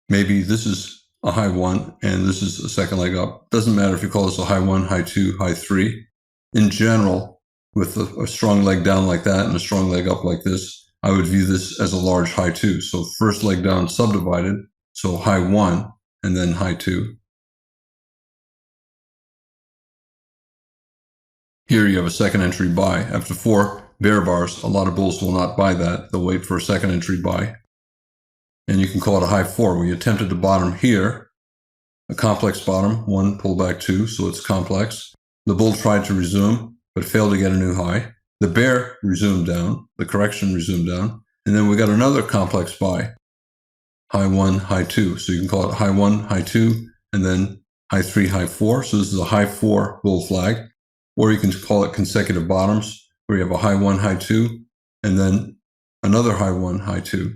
maybe this is a high 1 and this is a second leg up. Doesn't matter if you call this a high 1, high 2, high 3. In general, with a strong leg down like that and a strong leg up like this, I would view this as a large high 2. So first leg down subdivided, so high 1 and then high 2. Here you have a second entry buy. After 4 bear bars, a lot of bulls will not buy that. They'll wait for a second entry buy. And you can call it a high 4. We attempted the bottom here, a complex bottom, 1 pullback 2, so it's complex. The bull tried to resume, but failed to get a new high. The bear resumed down, the correction resumed down, and then we got another complex buy, high 1, high 2. So you can call it high 1, high 2, and then high 3, high 4. So this is a high 4 bull flag. Or you can call it consecutive bottoms, where you have a high 1, high 2, and then another high 1, high 2.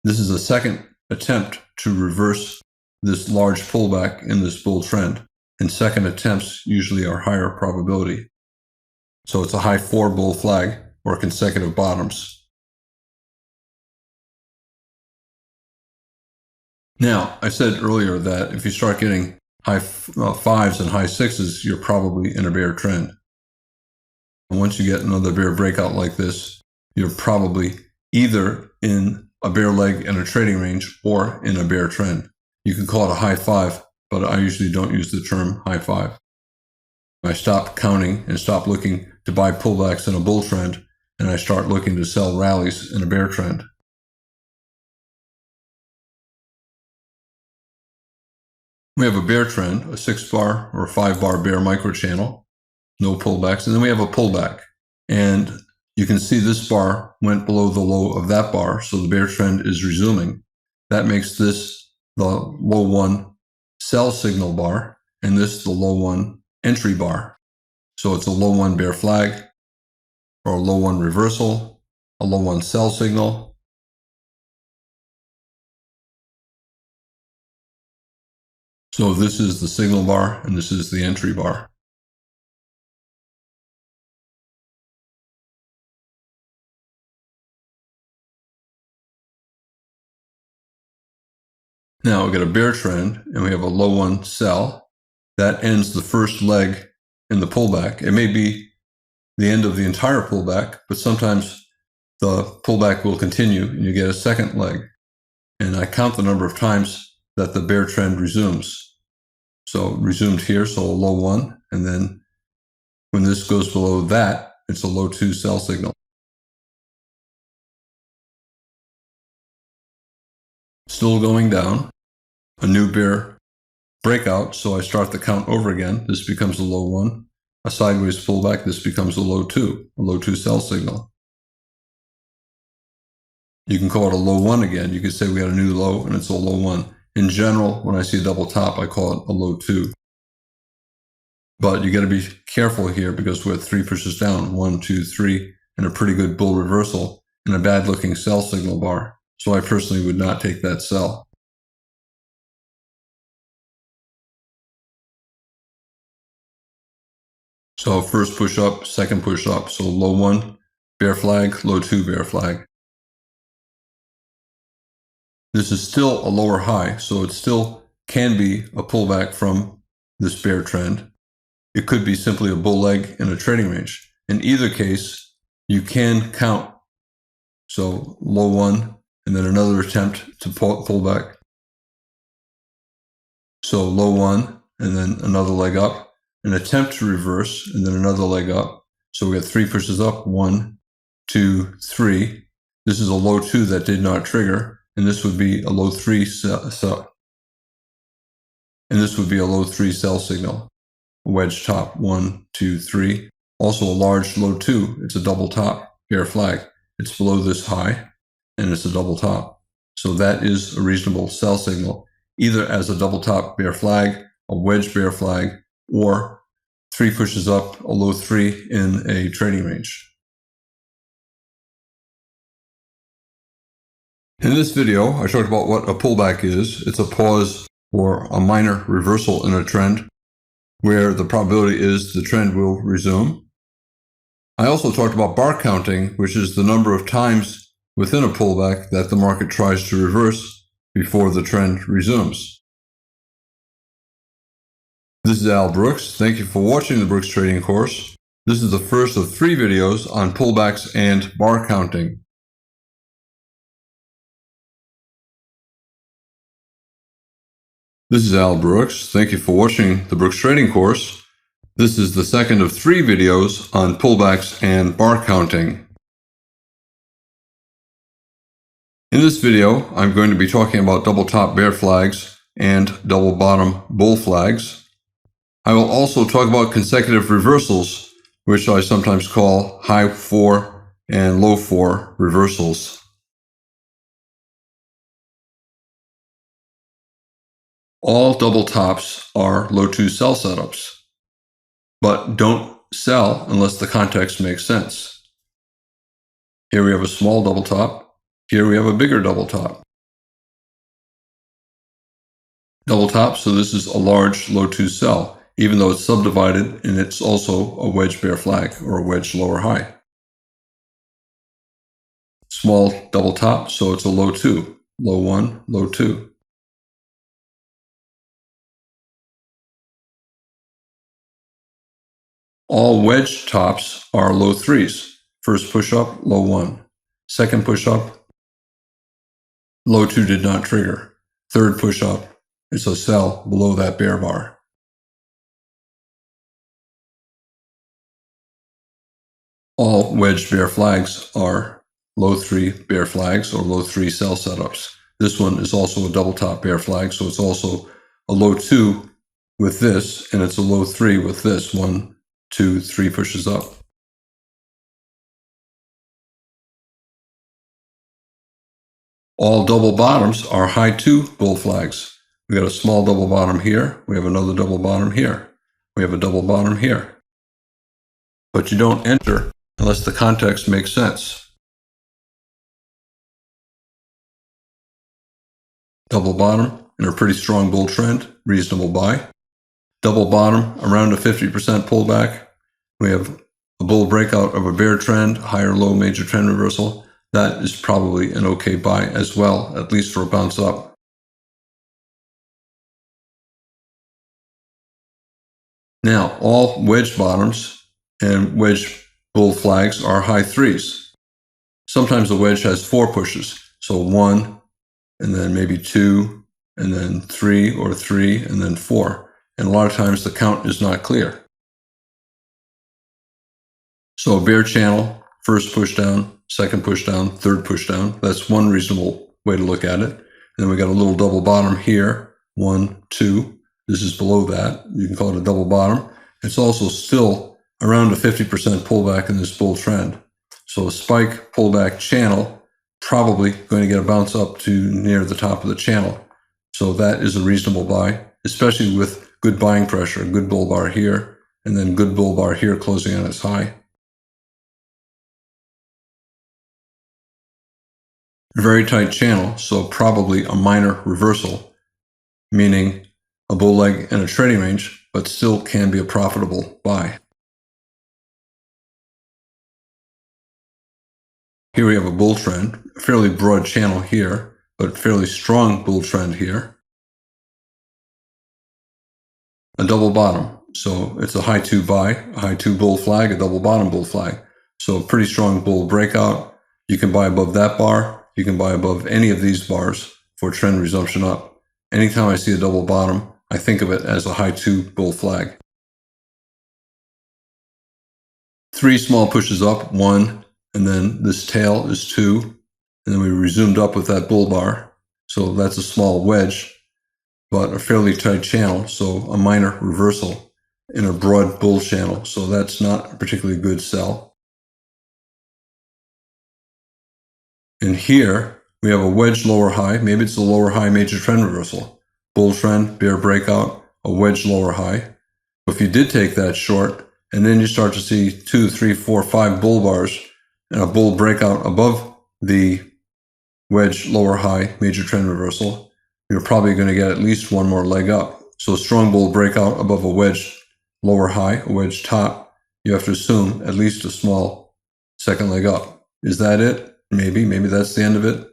This is a second attempt to reverse this large pullback in this bull trend. And second attempts usually are higher probability. So it's a high 4 bull flag or consecutive bottoms. Now, I said earlier that if you start getting high 5s and high 6s, you're probably in a bear trend. And once you get another bear breakout like this, you're probably either in a bear leg in a trading range or in a bear trend. You can call it a high 5, but I usually don't use the term high 5. I stop counting and stop looking to buy pullbacks in a bull trend, and I start looking to sell rallies in a bear trend. We have a bear trend, a 6-bar or 5-bar bear microchannel, no pullbacks, and then we have a pullback. And you can see this bar went below the low of that bar, so the bear trend is resuming. That makes this the low 1 sell signal bar, and this the low 1 entry bar. So it's a low 1 bear flag, or a low 1 reversal, a low 1 sell signal. So this is the signal bar, and this is the entry bar. Now we got a bear trend, and we have a low 1 sell. That ends the first leg in the pullback. It may be the end of the entire pullback, but sometimes the pullback will continue, and you get a second leg. And I count the number of times that the bear trend resumes. So resumed here, so a low 1, and then when this goes below that, it's a low 2 sell signal. Still going down, a new bear breakout, so I start the count over again. This becomes a low 1. A sideways pullback, this becomes a low 2 sell signal. You can call it a low 1 again. You could say we had a new low and it's a low 1. In general, when I see a double top, I call it a low 2. But you got to be careful here because we're 3 pushes down, 1, 2, 3, and a pretty good bull reversal and a bad looking sell signal bar. So I personally would not take that sell. So first push up, second push up. So low 1 bear flag, low 2 bear flag. This is still a lower high, so it still can be a pullback from this bear trend. It could be simply a bull leg in a trading range. In either case, you can count. So low 1, and then another attempt to pull back. So low 1, and then another leg up, an attempt to reverse, and then another leg up. So we got 3 pushes up, 1, 2, 3. This is a low 2 that did not trigger. And this would be a low 3 sell. And this would be a low 3 sell signal. Wedge top, 1, 2, 3. Also a large low 2. It's a double top bear flag. It's below this high, and it's a double top. So that is a reasonable sell signal, either as a double top bear flag, a wedge bear flag, or 3 pushes up, a low 3 in a trading range. In this video, I talked about what a pullback is. It's a pause or a minor reversal in a trend where the probability is the trend will resume. I also talked about bar counting, which is the number of times within a pullback that the market tries to reverse before the trend resumes. This is Al Brooks. Thank you for watching the Brooks Trading Course. This is the first of 3 videos on pullbacks and bar counting. This is Al Brooks. Thank you for watching the Brooks Trading Course. This is the second of 3 videos on pullbacks and bar counting. In this video, I'm going to be talking about double top bear flags and double bottom bull flags. I will also talk about consecutive reversals, which I sometimes call high 4 and low 4 reversals. All double tops are low 2 sell setups, but don't sell unless the context makes sense. Here we have a small double top. Here we have a bigger double top. Double top, so this is a large low 2 sell, even though it's subdivided and it's also a wedge bear flag or a wedge lower high. Small double top, so it's a low 2, low 1, low 2. All wedge tops are low 3s. First push up, low 1. Second push up, low 2 did not trigger. Third push up, it's a sell below that bear bar. All wedge bear flags are low 3 bear flags or low 3 sell setups. This one is also a double top bear flag, so it's also a low 2 with this, and it's a low 3 with this. 1, 2, 3 pushes up. All double bottoms are high 2 bull flags. We got a small double bottom here. We have another double bottom here. We have a double bottom here. But you don't enter unless the context makes sense. Double bottom in a pretty strong bull trend, reasonable buy. Double bottom around a 50% pullback. We have a bull breakout of a bear trend, higher low major trend reversal. That is probably an okay buy as well, at least for a bounce up. Now, all wedge bottoms and wedge bull flags are high 3s. Sometimes a wedge has 4 pushes, so 1, and then maybe 2, and then 3, or 3, and then 4. And a lot of times the count is not clear. So a bear channel, first push down, second push down, third push down. That's one reasonable way to look at it. And then we got a little double bottom here, 1, 2. This is below that. You can call it a double bottom. It's also still around a 50% pullback in this bull trend. So a spike pullback channel, probably going to get a bounce up to near the top of the channel. So that is a reasonable buy, especially with good buying pressure, a good bull bar here, and then good bull bar here closing on its high. Very tight channel, so probably a minor reversal, meaning a bull leg and a trading range, but still can be a profitable buy. Here we have a bull trend, a fairly broad channel here, but fairly strong bull trend here. A double bottom, so it's a high 2 buy, a high 2 bull flag, a double bottom bull flag. So a pretty strong bull breakout. You can buy above that bar. You can buy above any of these bars for trend resumption up. Anytime I see a double bottom, I think of it as a high 2 bull flag. 3 small pushes up, 1, and then this tail is 2, and then we resumed up with that bull bar. So that's a small wedge, but a fairly tight channel, so a minor reversal in a broad bull channel. So that's not a particularly good sell. And here we have a wedge lower high. Maybe it's a lower high major trend reversal. Bull trend, bear breakout, a wedge lower high. If you did take that short, and then you start to see 2, 3, 4, 5 bull bars and a bull breakout above the wedge lower high major trend reversal, you're probably going to get at least one more leg up. So a strong bull breakout above a wedge lower high, a wedge top, you have to assume at least a small second leg up. Is that it? Maybe that's the end of it,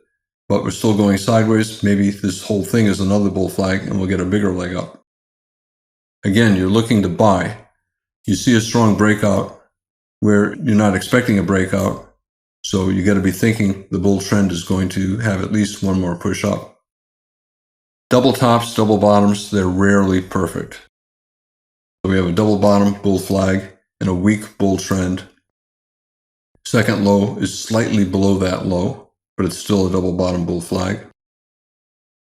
but we're still going sideways. Maybe this whole thing is another bull flag and we'll get a bigger leg up. Again, you're looking to buy. You see a strong breakout where you're not expecting a breakout, so you got to be thinking the bull trend is going to have at least one more push up. Double tops, double bottoms, they're rarely perfect. So we have a double bottom bull flag and a weak bull trend. Second low is slightly below that low, but it's still a double bottom bull flag.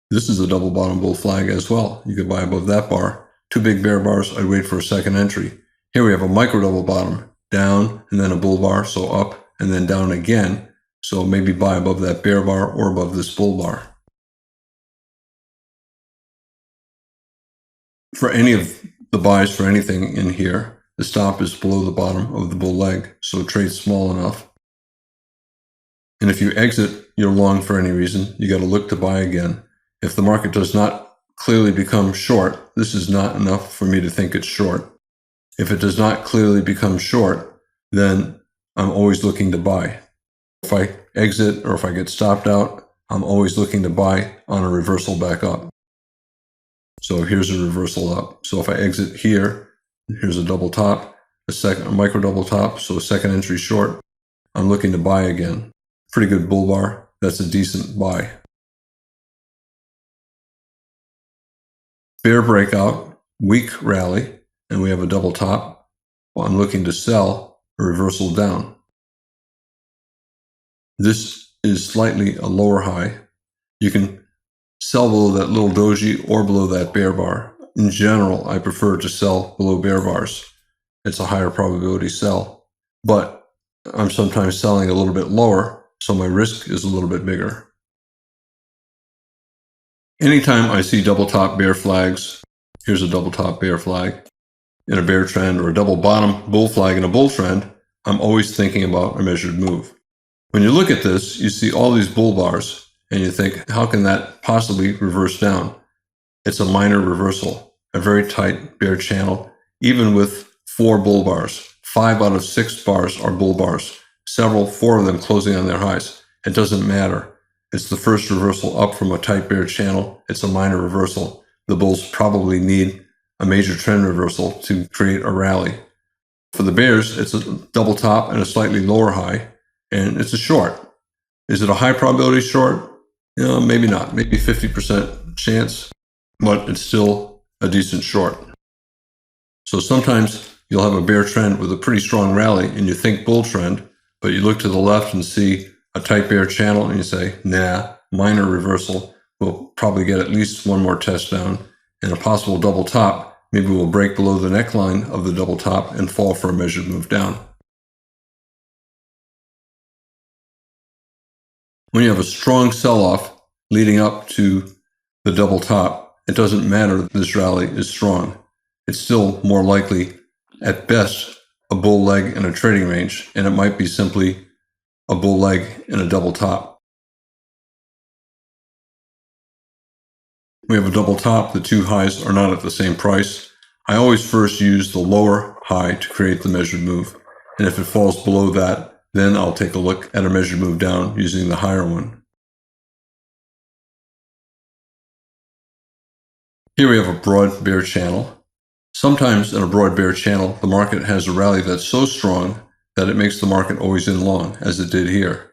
This is a double bottom bull flag as well. You could buy above that bar. Two big bear bars, I'd wait for a second entry. Here we have a micro double bottom, down and then a bull bar, so up and then down again. So maybe buy above that bear bar or above this bull bar. For any of the buys for anything in here, the stop is below the bottom of the bull leg, so trade small enough. And if you exit your long for any reason, you got to look to buy again. If the market does not clearly become short, this is not enough for me to think it's short. If it does not clearly become short, then I'm always looking to buy. If I exit or if I get stopped out, I'm always looking to buy on a reversal back up. So here's a reversal up. So if I exit here, here's a double top, a micro double top, so a second entry short, I'm looking to buy again. Pretty good bull bar. That's a decent buy. Bear breakout, weak rally, and we have a double top. Well, I'm looking to sell a reversal down. This is slightly a lower high. You can sell below that little doji or below that bear bar. In general, I prefer to sell below bear bars. It's a higher probability sell, but I'm sometimes selling a little bit lower, so my risk is a little bit bigger. Anytime I see double top bear flags, here's a double top bear flag in a bear trend, or a double bottom bull flag in a bull trend, I'm always thinking about a measured move. When you look at this, you see all these bull bars, and you think, how can that possibly reverse down? It's a minor reversal, a very tight bear channel, even with 4 bull bars. 5 out of 6 bars are bull bars, 4 of them closing on their highs. It doesn't matter. It's the first reversal up from a tight bear channel. It's a minor reversal. The bulls probably need a major trend reversal to create a rally. For the bears, it's a double top and a slightly lower high, and it's a short. Is it a high probability short? Maybe not. Maybe 50% chance, but it's still a decent short. So sometimes you'll have a bear trend with a pretty strong rally and you think bull trend, but you look to the left and see a tight bear channel and you say, nah, minor reversal. We'll probably get at least one more test down, and a possible double top. Maybe we'll break below the neckline of the double top and fall for a measured move down. When you have a strong sell-off leading up to the double top, it doesn't matter that this rally is strong. It's still more likely, at best, a bull leg in a trading range, and it might be simply a bull leg in a double top. We have a double top. The two highs are not at the same price. I always first use the lower high to create the measured move, and if it falls below that, then I'll take a look at a measured move down using the higher one. Here we have a broad bear channel. Sometimes in a broad bear channel, the market has a rally that's so strong that it makes the market always in long, as it did here.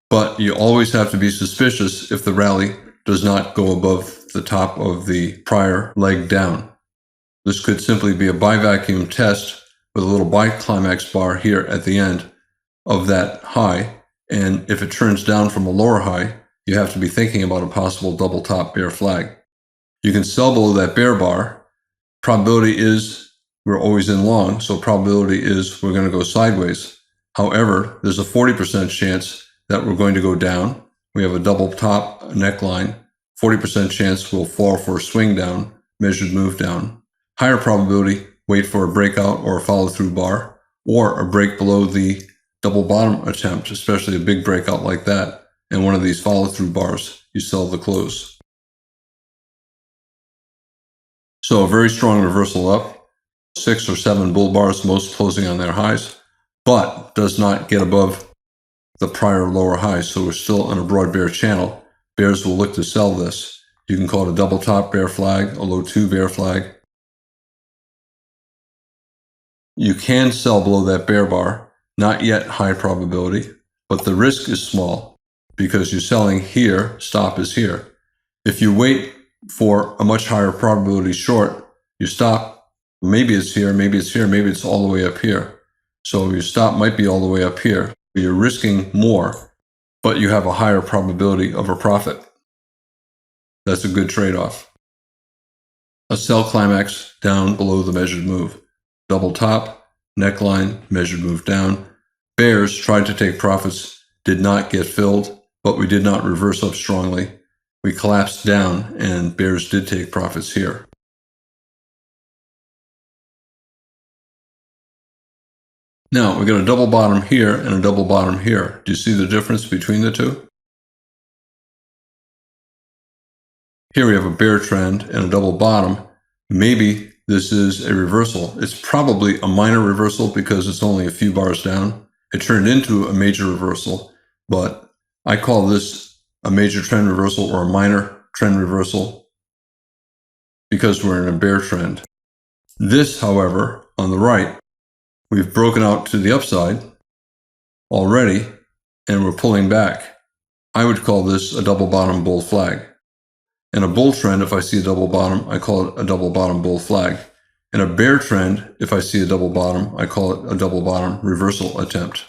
But you always have to be suspicious if the rally does not go above the top of the prior leg down. This could simply be a buy vacuum test with a little buy climax bar here at the end of that high, and if it turns down from a lower high, you have to be thinking about a possible double top bear flag. You can sell below that bear bar. Probability is we're always in long, so probability is we're going to go sideways. However, there's a 40% chance that we're going to go down. We have a double top neckline. 40% chance we'll fall for a swing down, measured move down. Higher probability, wait for a breakout or a follow-through bar, or a break below the double bottom attempt, especially a big breakout like that, and one of these follow-through bars, you sell the close. So a very strong reversal up, 6 or 7 bull bars, most closing on their highs, but does not get above the prior lower highs, so we're still in a broad bear channel. Bears will look to sell this. You can call it a double top bear flag, a low 2 bear flag. You can sell below that bear bar, not yet high probability, but the risk is small because you're selling here, stop is here. If you wait for a much higher probability short, you stop Maybe it's here, maybe it's here, maybe it's all the way up here. So your stop might be all the way up here. You're risking more, but you have a higher probability of a profit. That's a good trade-off. A sell climax down below the measured move. Double top, neckline, measured move down. Bears tried to take profits, did not get filled, but we did not reverse up strongly. We collapsed down, and bears did take profits here. Now, we got a double bottom here and a double bottom here. Do you see the difference between the two? Here we have a bear trend and a double bottom. Maybe this is a reversal. It's probably a minor reversal because it's only a few bars down. It turned into a major reversal, but I call this a major trend reversal or a minor trend reversal because we're in a bear trend. This, however, on the right, we've broken out to the upside already, and we're pulling back. I would call this a double bottom bull flag. In a bull trend, if I see a double bottom, I call it a double bottom bull flag. In a bear trend, if I see a double bottom, I call it a double bottom reversal attempt.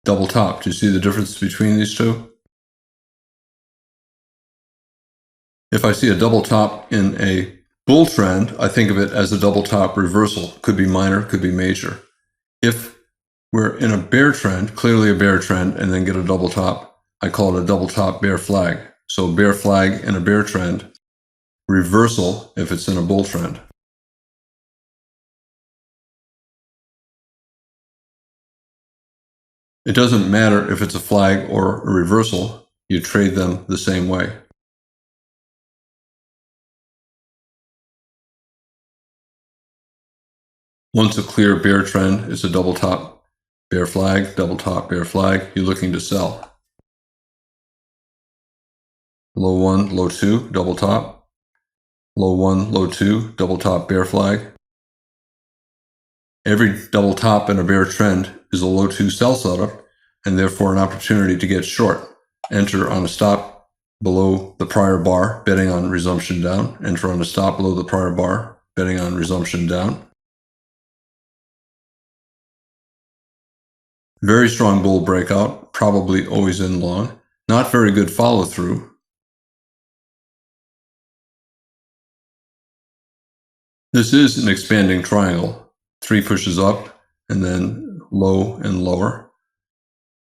Double top. Do you see the difference between these two? If I see a double top in a bull trend, I think of it as a double top reversal. Could be minor, could be major. If we're in a bear trend, clearly a bear trend, and then get a double top, I call it a double top bear flag. So bear flag in a bear trend, reversal if it's in a bull trend. It doesn't matter if it's a flag or a reversal, you trade them the same way. Once a clear bear trend is a double top bear flag, double top bear flag, you're looking to sell. Low 1, low 2, double top. Low 1, low 2, double top bear flag. Every double top in a bear trend is a low 2 sell setup, and therefore an opportunity to get short. Enter on a stop below the prior bar, betting on resumption down. Enter on a stop below the prior bar, betting on resumption down. Very strong bull breakout, probably always in long. Not very good follow through. This is an expanding triangle. 3 pushes up and then low and lower.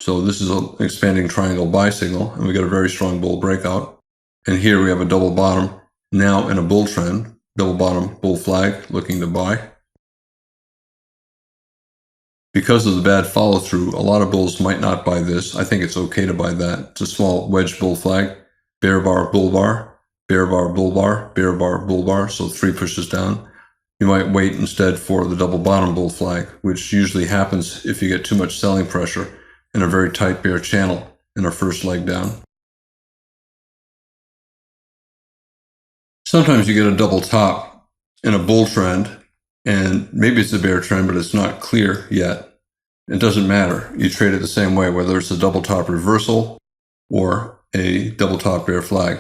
So this is an expanding triangle buy signal, and we got a very strong bull breakout. And here we have a double bottom now in a bull trend, double bottom bull flag looking to buy. Because of the bad follow through, a lot of bulls might not buy this. I think it's okay to buy that. It's a small wedge bull flag, bear bar, bull bar, bear bar, bull bar, bear bar, bull bar. So 3 pushes down. You might wait instead for the double bottom bull flag, which usually happens if you get too much selling pressure in a very tight bear channel in our first leg down. Sometimes you get a double top in a bull trend, and maybe it's a bear trend, but it's not clear yet. It doesn't matter. You trade it the same way, whether it's a double top reversal or a double top bear flag.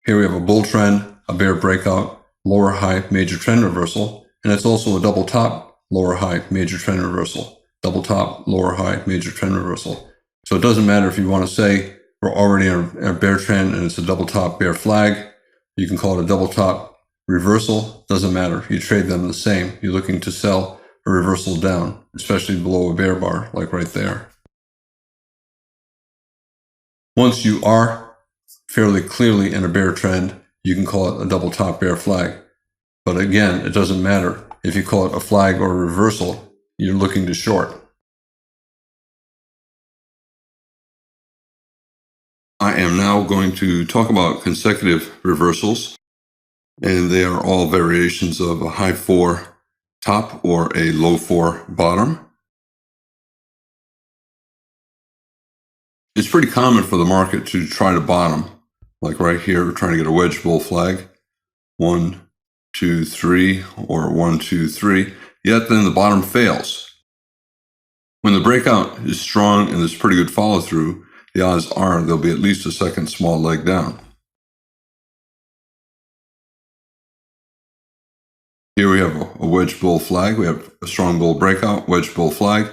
Here we have a bull trend, a bear breakout, lower high major trend reversal, and it's also a double top lower high major trend reversal, double top lower high major trend reversal. So it doesn't matter if you want to say we're already in a bear trend and it's a double top bear flag. You can call it a double top reversal. Doesn't matter. You trade them the same. You're looking to sell a reversal down, especially below a bear bar, like right there. Once you are fairly clearly in a bear trend, you can call it a double top bear flag. But again, it doesn't matter. If you call it a flag or a reversal, you're looking to short. I am now going to talk about consecutive reversals, and they are all variations of a high 4 top or a low 4 bottom. It's pretty common for the market to try to bottom, like right here, we're trying to get a wedge bull flag, 1, 2, 3, or 1, 2, 3, yet then the bottom fails. When the breakout is strong and there's pretty good follow through, the odds are there'll be at least a second small leg down. Here we have a wedge bull flag. We have a strong bull breakout, wedge bull flag,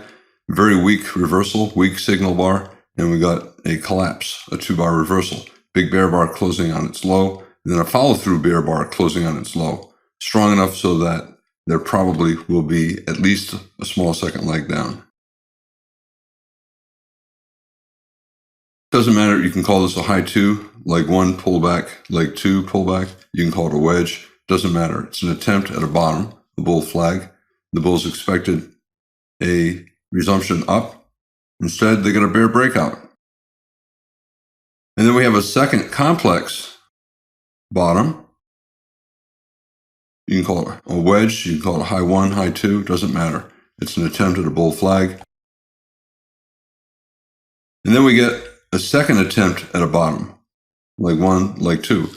very weak reversal, weak signal bar, and we got a collapse, a 2-bar reversal. Big bear bar closing on its low, and then a follow-through bear bar closing on its low. Strong enough so that there probably will be at least a small second leg down. Doesn't matter, you can call this a high 2, leg 1 pullback, leg 2 pullback. You can call it a wedge. Doesn't matter. It's an attempt at a bottom, a bull flag. The bulls expected a resumption up. Instead, they got a bear breakout. And then we have a second complex bottom. You can call it a wedge. You can call it a high 1, high 2. Doesn't matter. It's an attempt at a bull flag. And then we get a second attempt at a bottom, leg 1, leg 2.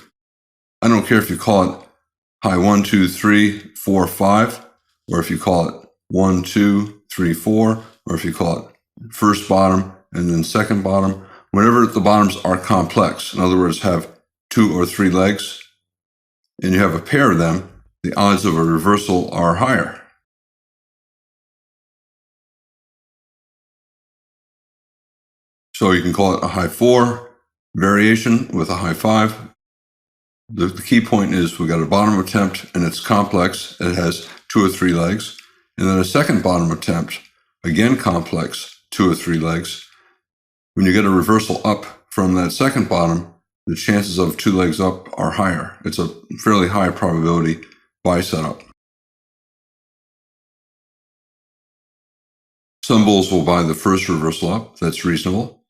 I don't care if you call it high 1, 2, 3, 4, 5, or if you call it 1, 2, 3, 4, or if you call it first bottom and then second bottom. Whenever the bottoms are complex, in other words, have 2 or 3 legs, and you have a pair of them, the odds of a reversal are higher. So you can call it a high 4 variation with a high 5. The key point is we got a bottom attempt and it's complex. It has 2 or 3 legs. And then a second bottom attempt, again complex, 2 or 3 legs. When you get a reversal up from that second bottom, the chances of 2 legs up are higher. It's a fairly high probability buy setup. Some bulls will buy the first reversal up. That's reasonable.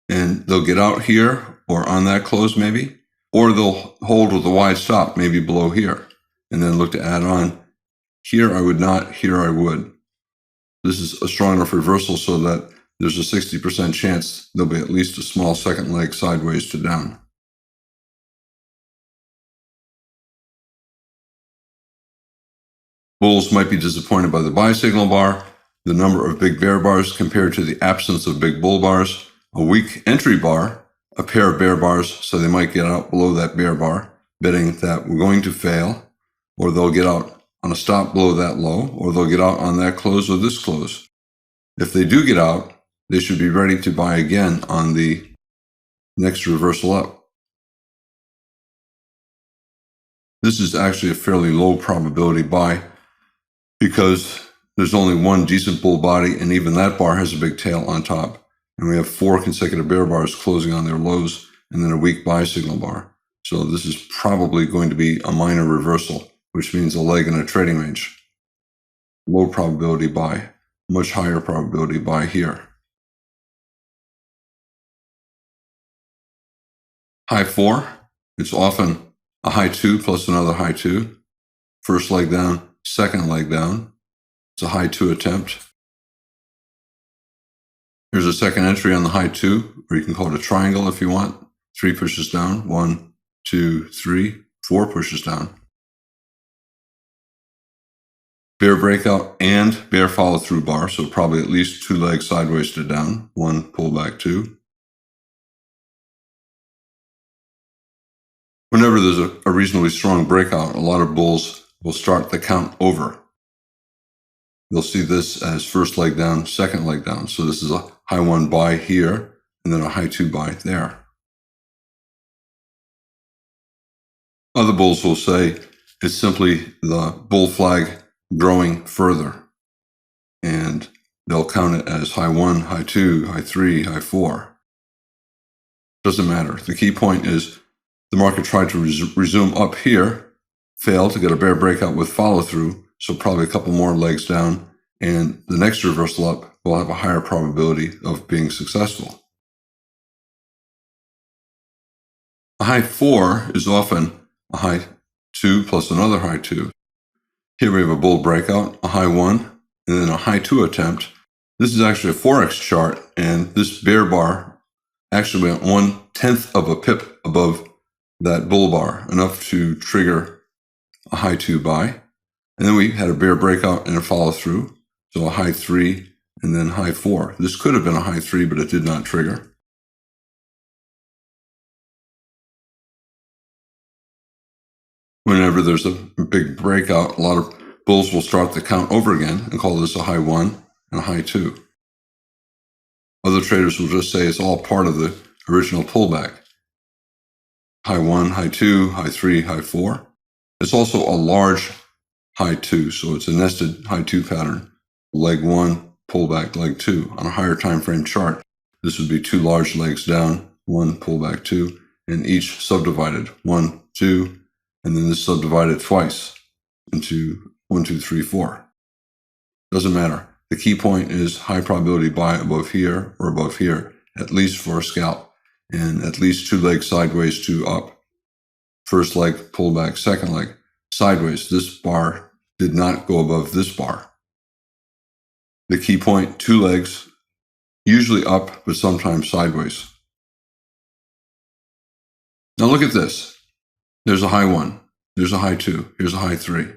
And they'll get out here or on that close maybe, or they'll hold with a wide stop, maybe below here, and then look to add on. Here I would not, here I would. This is a strong enough reversal so that there's a 60% chance there'll be at least a small second leg sideways to down. Bulls might be disappointed by the buy signal bar, the number of big bear bars compared to the absence of big bull bars, a weak entry bar, a pair of bear bars, so they might get out below that bear bar, betting that we're going to fail, or they'll get out on a stop below that low, or they'll get out on that close or this close. If they do get out, they should be ready to buy again on the next reversal up. This is actually a fairly low probability buy because there's only one decent bull body, and even that bar has a big tail on top. And we have 4 consecutive bear bars closing on their lows and then a weak buy signal bar. So this is probably going to be a minor reversal, which means a leg in a trading range. Low probability buy, much higher probability buy here. High 4, it's often a high 2 plus another high 2. First leg down, second leg down. It's a high 2 attempt. Here's a second entry on the high 2, or you can call it a triangle if you want. 3 pushes down, 1, 2, 3, 4 pushes down. Bear breakout and bear follow through bar, so probably at least 2 legs sideways to down, 1 pullback 2. Whenever there's a reasonably strong breakout, a lot of bulls will start the count over. They'll see this as first leg down, second leg down. So this is a high 1 buy here, and then a high 2 buy there. Other bulls will say it's simply the bull flag growing further, and they'll count it as high 1, high 2, high 3, high 4. Doesn't matter. The key point is the market tried to resume up here, failed to get a bear breakout with follow through, so probably a couple more legs down, and the next reversal up will have a higher probability of being successful. A high 4 is often a high 2 plus another high 2. Here we have a bull breakout, a high 1, and then a high 2 attempt. This is actually a Forex chart, and this bear bar actually went 1/10 of a pip above that bull bar, enough to trigger a high 2 buy. And then we had a bear breakout and a follow through. So a high 3 and then high 4. This could have been a high 3, but it did not trigger. Whenever there's a big breakout, a lot of bulls will start the count over again and call this a high 1 and a high 2. Other traders will just say it's all part of the original pullback. High 1, high 2, high 3, high 4. It's also a large high 2, so it's a nested high 2 pattern. Leg 1, pullback, leg 2. On a higher time frame chart, this would be 2 large legs down, 1, pullback 2, and each subdivided, 1, 2, and then this subdivided twice into 1, 2, 3, 4. Doesn't matter. The key point is high probability buy above here or above here, at least for a scalp, and at least 2 legs sideways to up. First leg, pullback, second leg, sideways. This bar did not go above this bar. The key point, 2 legs, usually up, but sometimes sideways. Now look at this. There's a high 1. There's a high 2. Here's a high 3.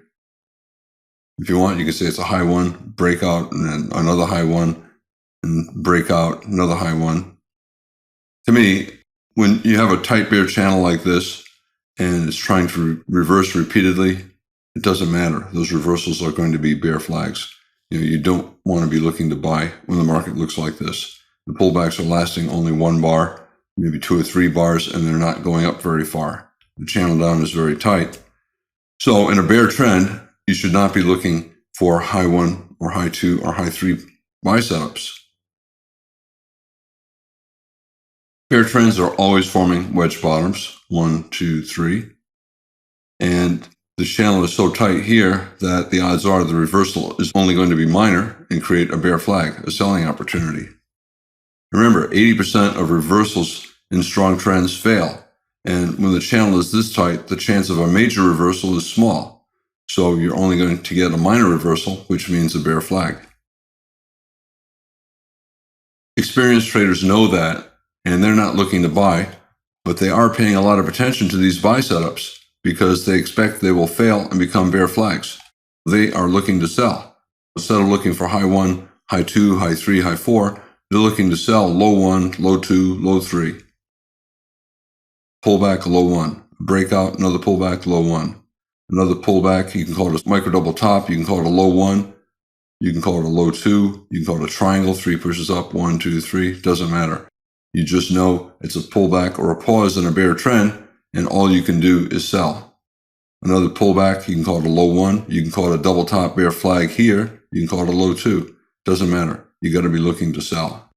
If you want, you can say it's a high 1, breakout, and then another high 1, and breakout, another high 1. To me, when you have a tight bear channel like this, and it's trying to reverse repeatedly, it doesn't matter. Those reversals are going to be bear flags. You don't want to be looking to buy when the market looks like this. The pullbacks are lasting only 1 bar, maybe 2 or 3 bars, and they're not going up very far. The channel down is very tight. So in a bear trend, you should not be looking for high 1 or high 2 or high 3 buy setups. Bear trends are always forming wedge bottoms, 1, 2, 3. And the channel is so tight here that the odds are the reversal is only going to be minor and create a bear flag, a selling opportunity. Remember, 80% of reversals in strong trends fail. And when the channel is this tight, the chance of a major reversal is small. So you're only going to get a minor reversal, which means a bear flag. Experienced traders know that, and they're not looking to buy, but they are paying a lot of attention to these buy setups because they expect they will fail and become bear flags. They are looking to sell. Instead of looking for high 1, high 2, high 3, high 4, they're looking to sell low 1, low 2, low 3. Pullback, low 1. Breakout, another pullback, low 1. Another pullback, you can call it a micro double top, you can call it a low 1, you can call it a low 2, you can call it a triangle, 3 pushes up, 1, 2, 3, doesn't matter. You just know it's a pullback or a pause in a bear trend, and all you can do is sell. Another pullback, you can call it a low 1, you can call it a double top bear flag here, you can call it a low 2, doesn't matter. You got to be looking to sell.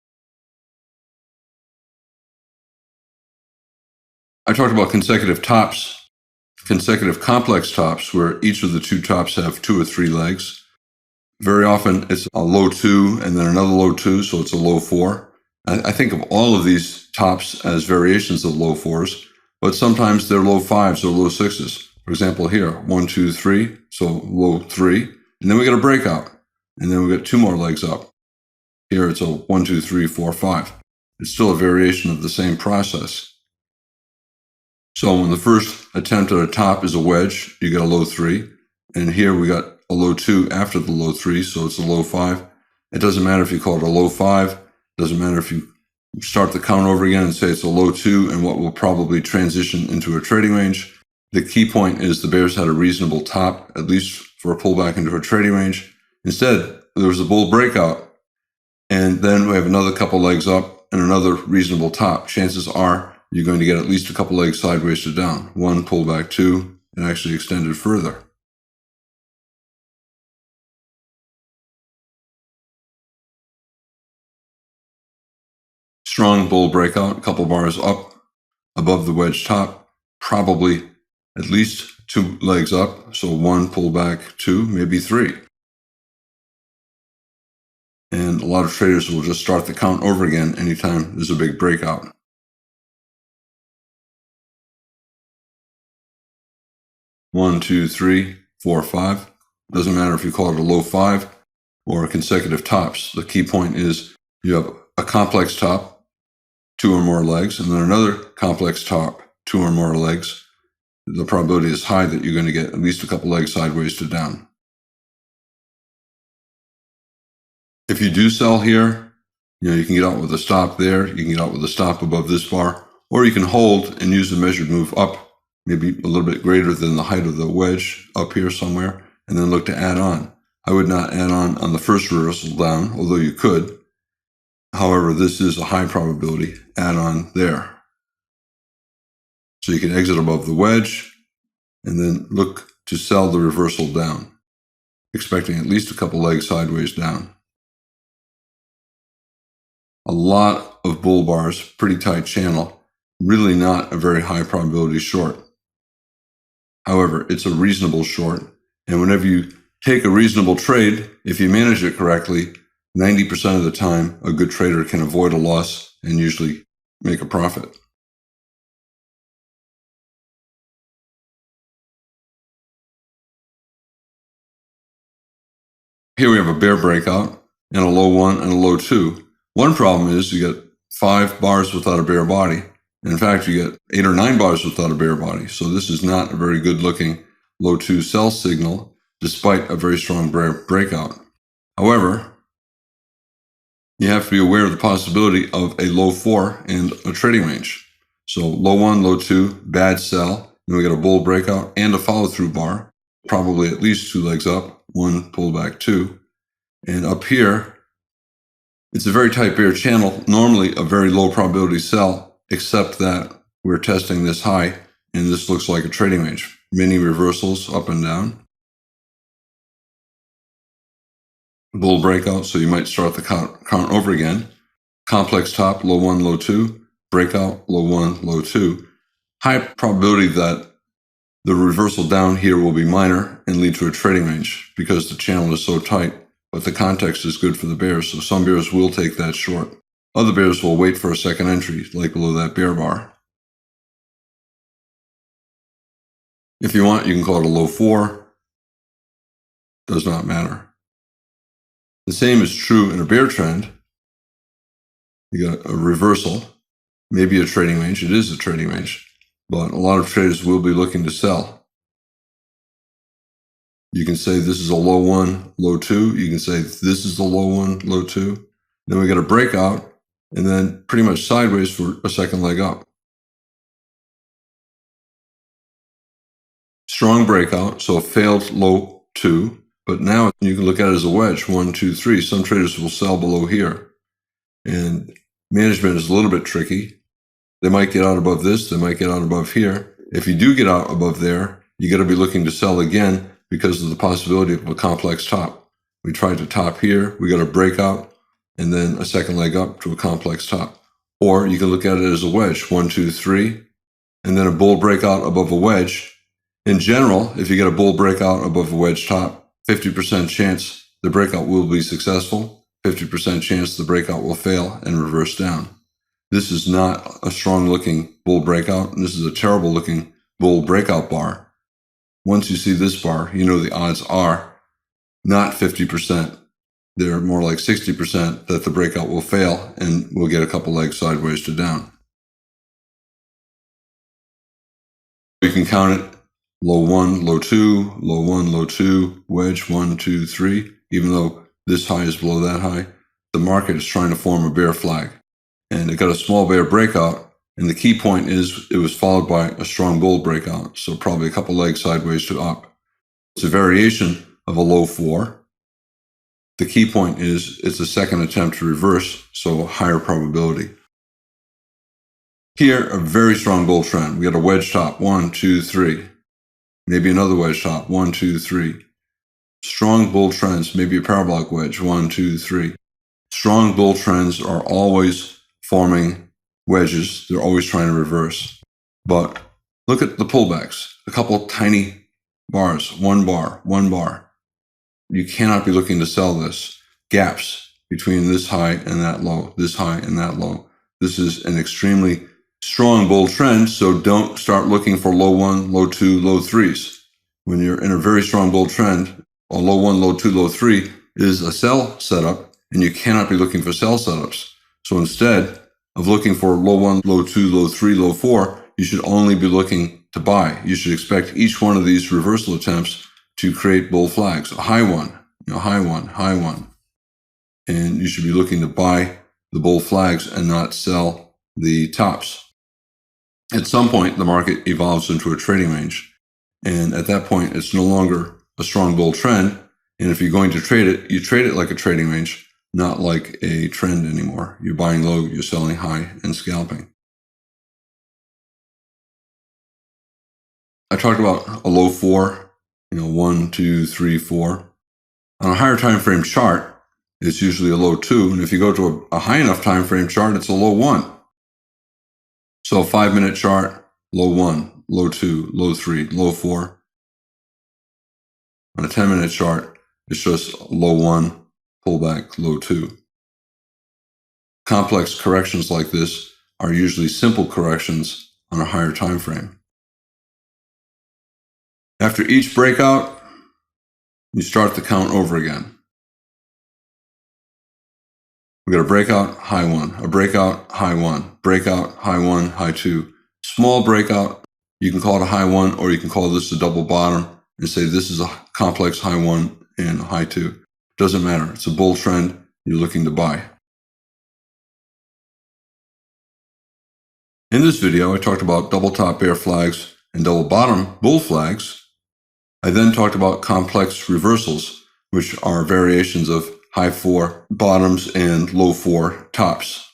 I talked about consecutive tops. Consecutive complex tops where each of the 2 tops have 2 or 3 legs. Very often it's a low 2 and then another low 2, so it's a low 4. I think of all of these tops as variations of low 4s, but sometimes they're low 5s or low 6s. For example, here, 1, 2, 3, so low 3, and then we get a breakout, and then we get 2 more legs up. Here it's a 1, 2, 3, 4, 5. It's still a variation of the same process. So when the first attempt at a top is a wedge, you get a low 3. And here we got a low 2 after the low 3, so it's a low 5. It doesn't matter if you call it a low 5. It doesn't matter if you start the count over again and say it's a low 2 and what will probably transition into a trading range. The key point is the bears had a reasonable top, at least for a pullback into a trading range. Instead, there was a bull breakout. And then we have another couple legs up and another reasonable top. Chances are you're going to get at least a couple legs sideways to down. 1, pullback, 2, and actually extended further. Strong bull breakout, a couple bars up above the wedge top, probably at least 2 legs up. So 1, pullback, 2, maybe 3. And a lot of traders will just start the count over again anytime there's a big breakout. One, 2, 3, 4, 5. Doesn't matter if you call it a low 5 or consecutive tops. The key point is you have a complex top, 2 or more legs, and then another complex top, 2 or more legs. The probability is high that you're going to get at least a couple legs sideways to down. If you do sell here, you can get out with a stop there, you can get out with a stop above this bar, or you can hold and use the measured move up, maybe a little bit greater than the height of the wedge up here somewhere, and then look to add on. I would not add on the first reversal down, although you could. However, this is a high probability add on there. So you can exit above the wedge and then look to sell the reversal down, expecting at least a couple legs sideways down. A lot of bull bars, pretty tight channel, really not a very high probability short. However, it's a reasonable short, and whenever you take a reasonable trade, if you manage it correctly, 90% of the time, a good trader can avoid a loss and usually make a profit. Here we have a bear breakout and a low 1 and a low 2. One problem is you get 5 bars without a bear body. In fact, you get 8 or 9 bars without a bear body. So this is not a very good looking low 2 sell signal, despite a very strong bear breakout. However, you have to be aware of the possibility of a low 4 and a trading range. So low 1, low 2, bad sell. Then we get a bull breakout and a follow through bar, probably at least 2 legs up, 1 pullback 2. And up here, it's a very tight bear channel, normally a very low probability sell, except that we're testing this high, and this looks like a trading range. Many reversals up and down. Bull breakout, so you might start the count over again. Complex top, low 1, low 2. Breakout, low 1, low 2. High probability that the reversal down here will be minor and lead to a trading range because the channel is so tight, but the context is good for the bears, so some bears will take that short. Other bears will wait for a second entry, like below that bear bar. If you want, you can call it a low 4. Does not matter. The same is true in a bear trend. You got a reversal, maybe a trading range. It is a trading range, but a lot of traders will be looking to sell. You can say this is a low 1, low 2. You can say this is the low 1, low 2. Then we get a breakout, and then pretty much sideways for a second leg up. Strong breakout, so a failed low 2. But now you can look at it as a wedge, 1, 2, 3. Some traders will sell below here. And management is a little bit tricky. They might get out above this. They might get out above here. If you do get out above there, you got to be looking to sell again because of the possibility of a complex top. We tried to top here. We got a breakout and then a second leg up to a complex top. Or you can look at it as a wedge, 1, 2, 3, and then a bull breakout above a wedge. In general, if you get a bull breakout above a wedge top, 50% chance the breakout will be successful, 50% chance the breakout will fail and reverse down. This is not a strong looking bull breakout, and this is a terrible looking bull breakout bar. Once you see this bar, you know the odds are not 50%. They're more like 60% that the breakout will fail and we'll get a couple legs sideways to down. We can count it. Low 1, low 2, low 1, low 2, wedge 1, 2, 3. Even though this high is below that high, the market is trying to form a bear flag. And it got a small bear breakout. And the key point is it was followed by a strong bull breakout. So probably a couple legs sideways to up. It's a variation of a low 4. The key point is it's a second attempt to reverse, so higher probability. Here, a very strong bull trend. We got a wedge top, 1, 2, 3. Maybe another wedge top, 1, 2, 3. Strong bull trends, maybe a parabolic wedge, 1, 2, 3. Strong bull trends are always forming wedges. They're always trying to reverse. But look at the pullbacks. A couple tiny bars, 1 bar, 1 bar. You cannot be looking to sell this. Gaps between this high and that low, this high and that low. This is an extremely strong bull trend, so don't start looking for low 1, low 2, low 3s. When you're in a very strong bull trend, a low 1, low 2, low 3 is a sell setup, and you cannot be looking for sell setups. So instead of looking for low 1, low 2, low 3, low 4, you should only be looking to buy. You should expect each one of these reversal attempts to create bull flags. A high one, high one, high one. And you should be looking to buy the bull flags and not sell the tops. At some point, the market evolves into a trading range. And at that point, it's no longer a strong bull trend. And if you're going to trade it, you trade it like a trading range, not like a trend anymore. You're buying low, you're selling high, and scalping. I talked about a low 4, 1, 2, 3, 4. On a higher time frame chart, it's usually a low 2. And if you go to a high enough time frame chart, it's a low 1. So a 5-minute chart, low 1, low 2, low 3, low 4. On a 10-minute chart, it's just low 1, pullback, low 2. Complex corrections like this are usually simple corrections on a higher time frame. After each breakout, you start the count over again. We got a breakout, high 1, a breakout, high 1, breakout, high 1, high 2. Small breakout, you can call it a high 1, or you can call this a double bottom and say this is a complex high 1 and high 2. Doesn't matter. It's a bull trend you're looking to buy. In this video, I talked about double top bear flags and double bottom bull flags. I then talked about complex reversals, which are variations of high 4 bottoms and low 4 tops.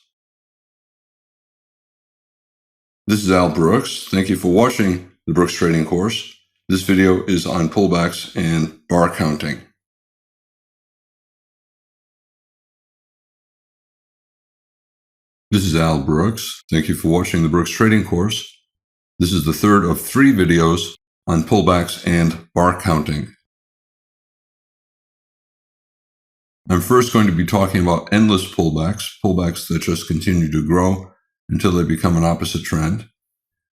This is Al Brooks. Thank you for watching the Brooks Trading course. This video is on pullbacks and bar counting. This is Al Brooks. Thank you for watching the Brooks Trading course. This is the third of 3 videos on pullbacks and bar counting. I'm first going to be talking about endless pullbacks that just continue to grow until they become an opposite trend.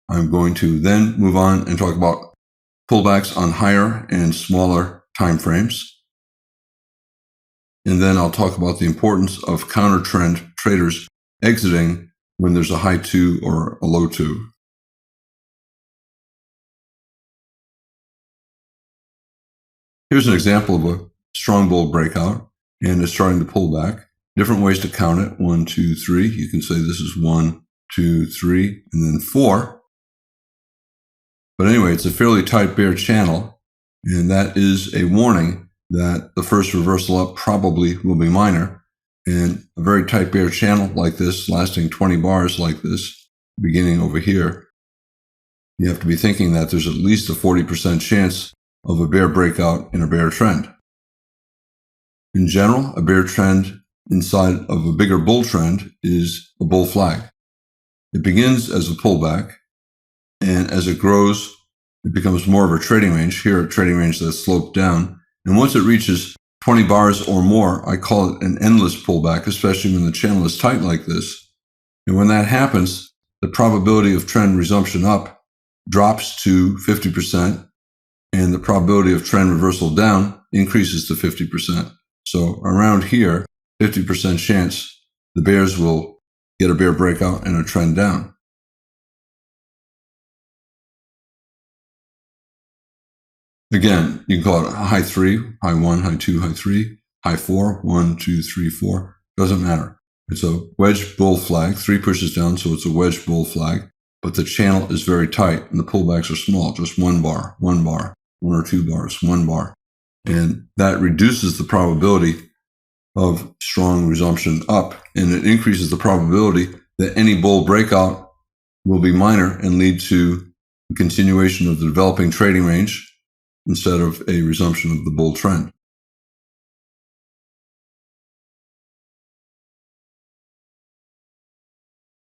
I'm going to then move on and talk about pullbacks on higher and smaller time frames. And then I'll talk about the importance of counter trend traders exiting when there's a high 2 or a low 2. Here's an example of a strong bull breakout, and it's starting to pull back. Different ways to count it. 1, 2, 3. You can say this is 1, 2, 3, and then 4. But anyway, it's a fairly tight bear channel, and that is a warning that the first reversal up probably will be minor. And a very tight bear channel like this, lasting 20 bars like this, beginning over here, you have to be thinking that there's at least a 40% chance of a bear breakout in a bear trend. In general, a bear trend inside of a bigger bull trend is a bull flag. It begins as a pullback, and as it grows, it becomes more of a trading range. Here, a trading range that's sloped down. And once it reaches 20 bars or more, I call it an endless pullback, especially when the channel is tight like this. And when that happens, the probability of trend resumption up drops to 50%, and the probability of trend reversal down increases to 50%. So around here, 50% chance the bears will get a bear breakout and a trend down. Again, you can call it a high 3, high 1, high 2, high 3, high 4, 1, 2, 3, 4. Doesn't matter. It's a wedge bull flag. 3 pushes down, so it's a wedge bull flag. But the channel is very tight, and the pullbacks are small, just 1 bar, 1 bar, 1 or 2 bars, 1 bar. And that reduces the probability of strong resumption up, and it increases the probability that any bull breakout will be minor and lead to a continuation of the developing trading range instead of a resumption of the bull trend.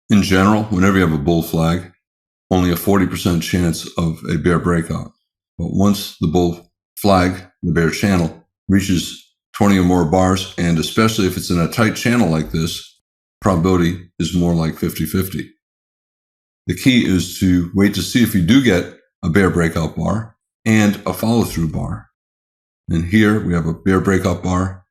In general, whenever you have a bull flag, only a 40% chance of a bear breakout. But once the bull flag, the bear channel, reaches 20 or more bars, and especially if it's in a tight channel like this, probability is more like 50-50. The key is to wait to see if you do get a bear breakout bar and a follow-through bar. And here we have a bear breakout bar,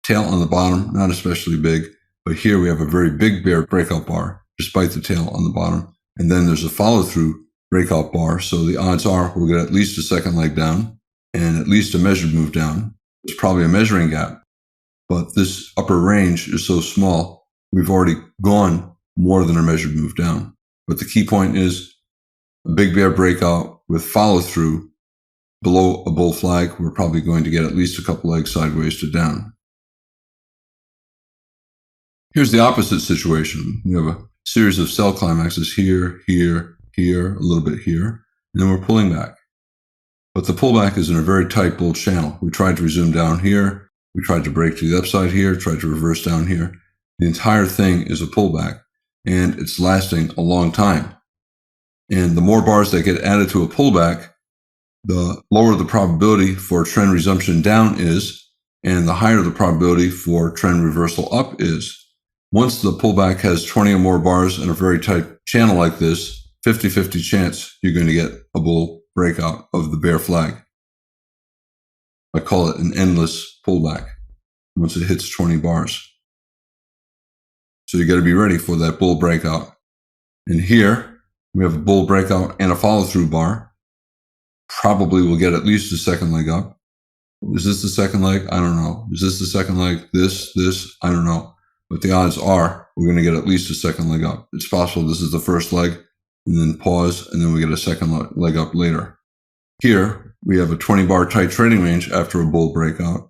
tail on the bottom, not especially big, but here we have a very big bear breakout bar, despite the tail on the bottom. And then there's a follow-through breakout bar, so the odds are we'll get at least a second leg down and at least a measured move down. There's probably a measuring gap, but this upper range is so small, we've already gone more than a measured move down. But the key point is a big bear breakout with follow-through below a bull flag, we're probably going to get at least a couple legs sideways to down. Here's the opposite situation. We have a series of sell climaxes here, here, here, a little bit here, and then we're pulling back. But the pullback is in a very tight bull channel. We tried to resume down here. We tried to break to the upside here, tried to reverse down here. The entire thing is a pullback, and it's lasting a long time. And the more bars that get added to a pullback, the lower the probability for trend resumption down is, and the higher the probability for trend reversal up is. Once the pullback has 20 or more bars in a very tight channel like this, 50-50 chance you're going to get a bull breakout of the bear flag. I call it an endless pullback once it hits 20 bars. So you got to be ready for that bull breakout. And here we have a bull breakout and a follow-through bar. Probably we'll get at least a second leg up. Is this the second leg? I don't know. Is this the second leg? This, I don't know. But the odds are we're going to get at least a second leg up. It's possible this is the first leg and then pause, and then we get a second leg up later. Here, we have a 20-bar tight trading range after a bull breakout.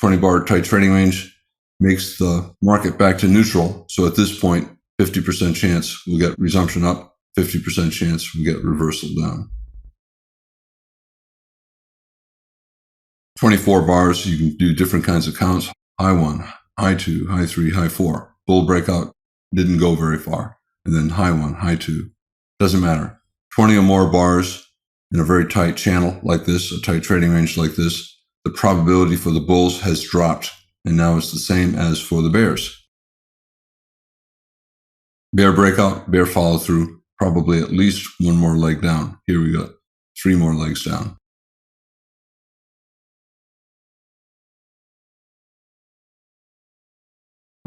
20-bar tight trading range makes the market back to neutral. So at this point, 50% chance we'll get resumption up, 50% chance we'll get reversal down. 24 bars, you can do different kinds of counts. High 1, high 2, high 3, high 4. Bull breakout didn't go very far. And then high 1, high 2. Doesn't matter. 20 or more bars in a very tight channel like this, a tight trading range like this, the probability for the bulls has dropped. And now it's the same as for the bears. Bear breakout, bear follow through, probably at least one more leg down. Here we got 3 more legs down.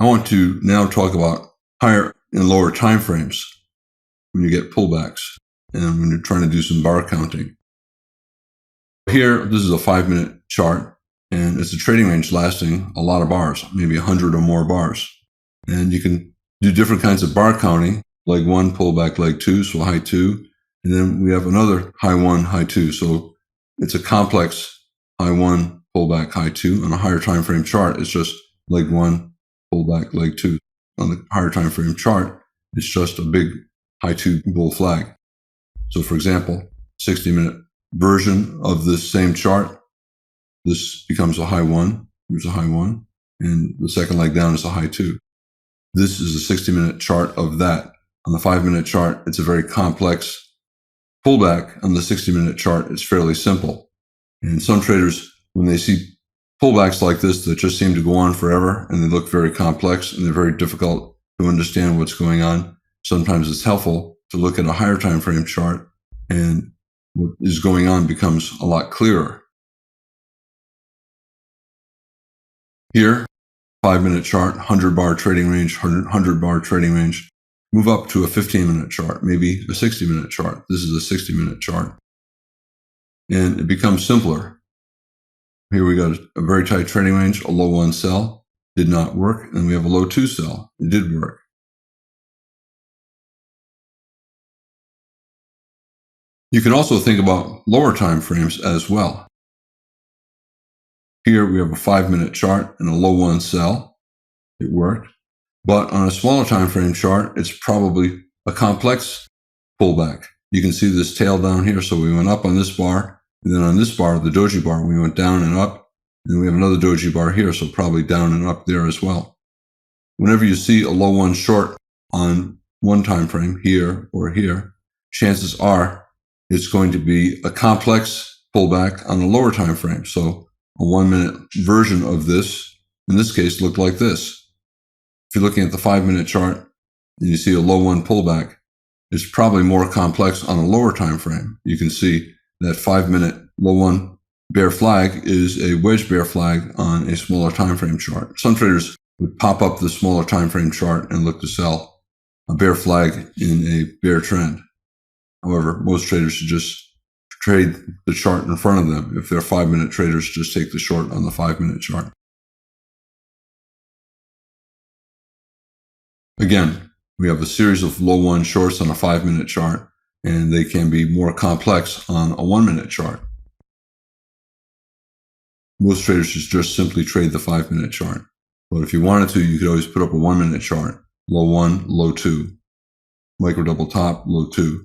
I want to now talk about higher and lower time frames when you get pullbacks and when you're trying to do some bar counting. Here, this is a 5-minute chart, and it's a trading range lasting a lot of bars, maybe 100 or more bars. And you can do different kinds of bar counting, leg 1, pullback leg 2, so high 2, and then we have another high 1, high 2. So it's a complex high 1, pullback, high 2. On a higher time frame chart, it's just leg 1, pullback, leg 2. On the higher time frame chart, it's just a big high 2 bull flag. So for example, 60-minute version of this same chart, this becomes a high 1. Here's a high 1. And the second leg down is a high 2. This is a 60-minute chart of that. On the 5-minute chart, it's a very complex pullback. On the 60-minute chart, it's fairly simple. And some traders, when they see pullbacks like this that just seem to go on forever and they look very complex and they're very difficult to understand what's going on, sometimes it's helpful to look at a higher time frame chart, and what is going on becomes a lot clearer. Here, 5-minute chart, 100-bar trading range, 100-bar trading range. Move up to a 15-minute chart, maybe a 60-minute chart. This is a 60-minute chart. And it becomes simpler. Here we got a very tight trading range, a low 1 sell, did not work, and we have a low 2 sell. It did work. You can also think about lower time frames as well. Here we have a 5-minute chart and a low 1 sell. It worked. But on a smaller time frame chart, it's probably a complex pullback. You can see this tail down here. So we went up on this bar, and then on this bar, the doji bar, we went down and up. And then we have another doji bar here, so probably down and up there as well. Whenever you see a low 1 short on one time frame, here or here, chances are it's going to be a complex pullback on a lower time frame. So a 1-minute version of this, in this case, looked like this. If you're looking at the 5-minute chart and you see a low 1 pullback, it's probably more complex on a lower time frame. You can see that 5-minute low 1 bear flag is a wedge bear flag on a smaller time frame chart. Some traders would pop up the smaller time frame chart and look to sell a bear flag in a bear trend. However, most traders should just trade the chart in front of them. If they're 5-minute traders, just take the short on the 5-minute chart. Again, we have a series of low 1 shorts on a 5-minute chart, and they can be more complex on a 1-minute chart. most traders should just simply trade the 5-minute chart. But if you wanted to, you could always put up a 1-minute chart. Low 1, low 2. Micro double top, low 2.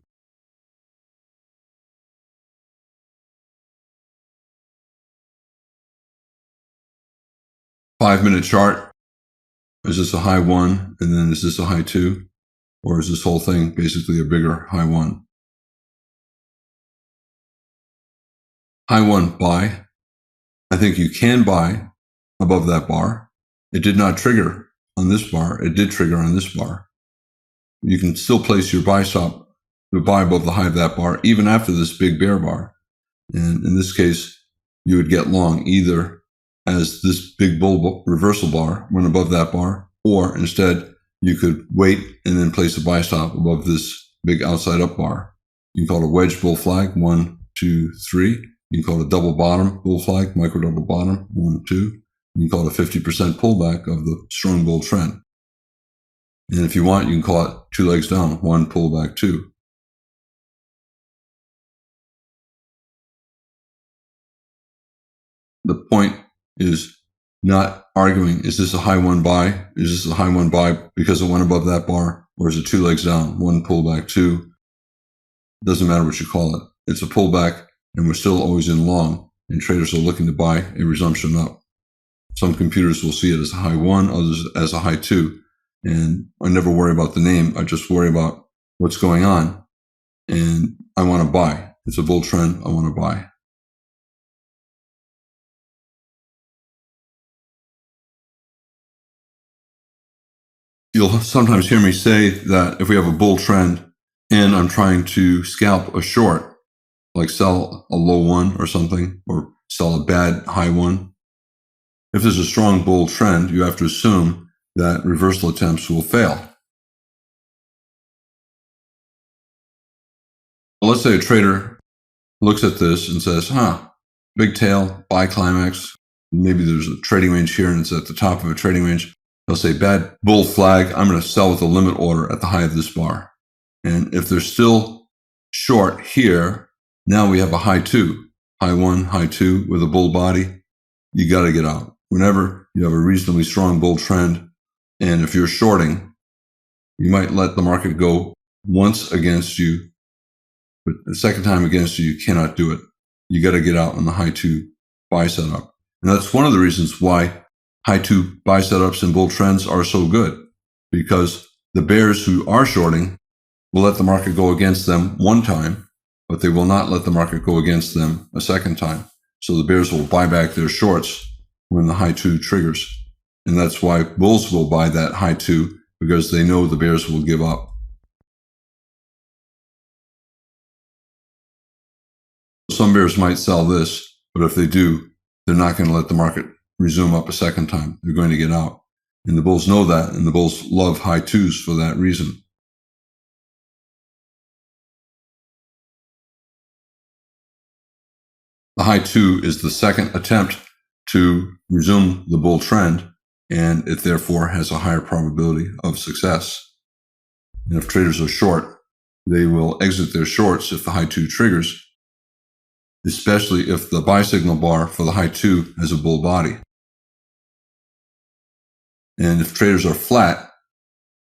Five-minute chart. Is this a high 1 and then is this a high 2? Or is this whole thing basically a bigger high 1? High 1, buy. I think you can buy above that bar. It did not trigger on this bar. It did trigger on this bar. You can still place your buy stop to buy above the high of that bar, even after this big bear bar. And in this case, you would get long either as this big bull reversal bar went above that bar, or instead you could wait and then place a buy stop above this big outside up bar. You can call it a wedge bull flag, 1, 2, 3. You can call it a double bottom bull flag, micro double bottom, 1, 2. You can call it a 50% pullback of the strong bull trend. And if you want, you can call it 2 legs down, 1 pullback, 2. The point is not arguing, is this a high 1 buy? Is this a high 1 buy because it went above that bar? Or is it 2 legs down, 1 pullback, 2? Doesn't matter what you call it. It's a pullback, and we're still always in long, and traders are looking to buy a resumption up. Some computers will see it as a high 1, others as a high 2. And I never worry about the name. I just worry about what's going on. And I want to buy. It's a bull trend. I want to buy. You'll sometimes hear me say that if we have a bull trend and I'm trying to scalp a short, like sell a low 1 or something, or sell a bad high 1, if there's a strong bull trend, you have to assume that reversal attempts will fail. Well, let's say a trader looks at this and says, big tail, buy climax. Maybe there's a trading range here and it's at the top of a trading range. They'll say, bad bull flag, I'm going to sell with a limit order at the high of this bar. And if they're still short here, now we have a high 2, high 1, high 2 with a bull body. You got to get out. Whenever you have a reasonably strong bull trend, and if you're shorting, you might let the market go once against you, but the second time against you, you cannot do it. You got to get out on the high 2 buy setup. And that's one of the reasons why high 2 buy setups and bull trends are so good, because the bears who are shorting will let the market go against them one time, but they will not let the market go against them a second time. So the bears will buy back their shorts when the high 2 triggers. And that's why bulls will buy that high 2, because they know the bears will give up. Some bears might sell this, but if they do, they're not going to let the market resume up a second time. They're going to get out. And the bulls know that, and the bulls love high 2s for that reason. The high 2 is the second attempt to resume the bull trend, and it therefore has a higher probability of success. And if traders are short, they will exit their shorts if the high 2 triggers, especially if the buy signal bar for the high 2 has a bull body. And if traders are flat,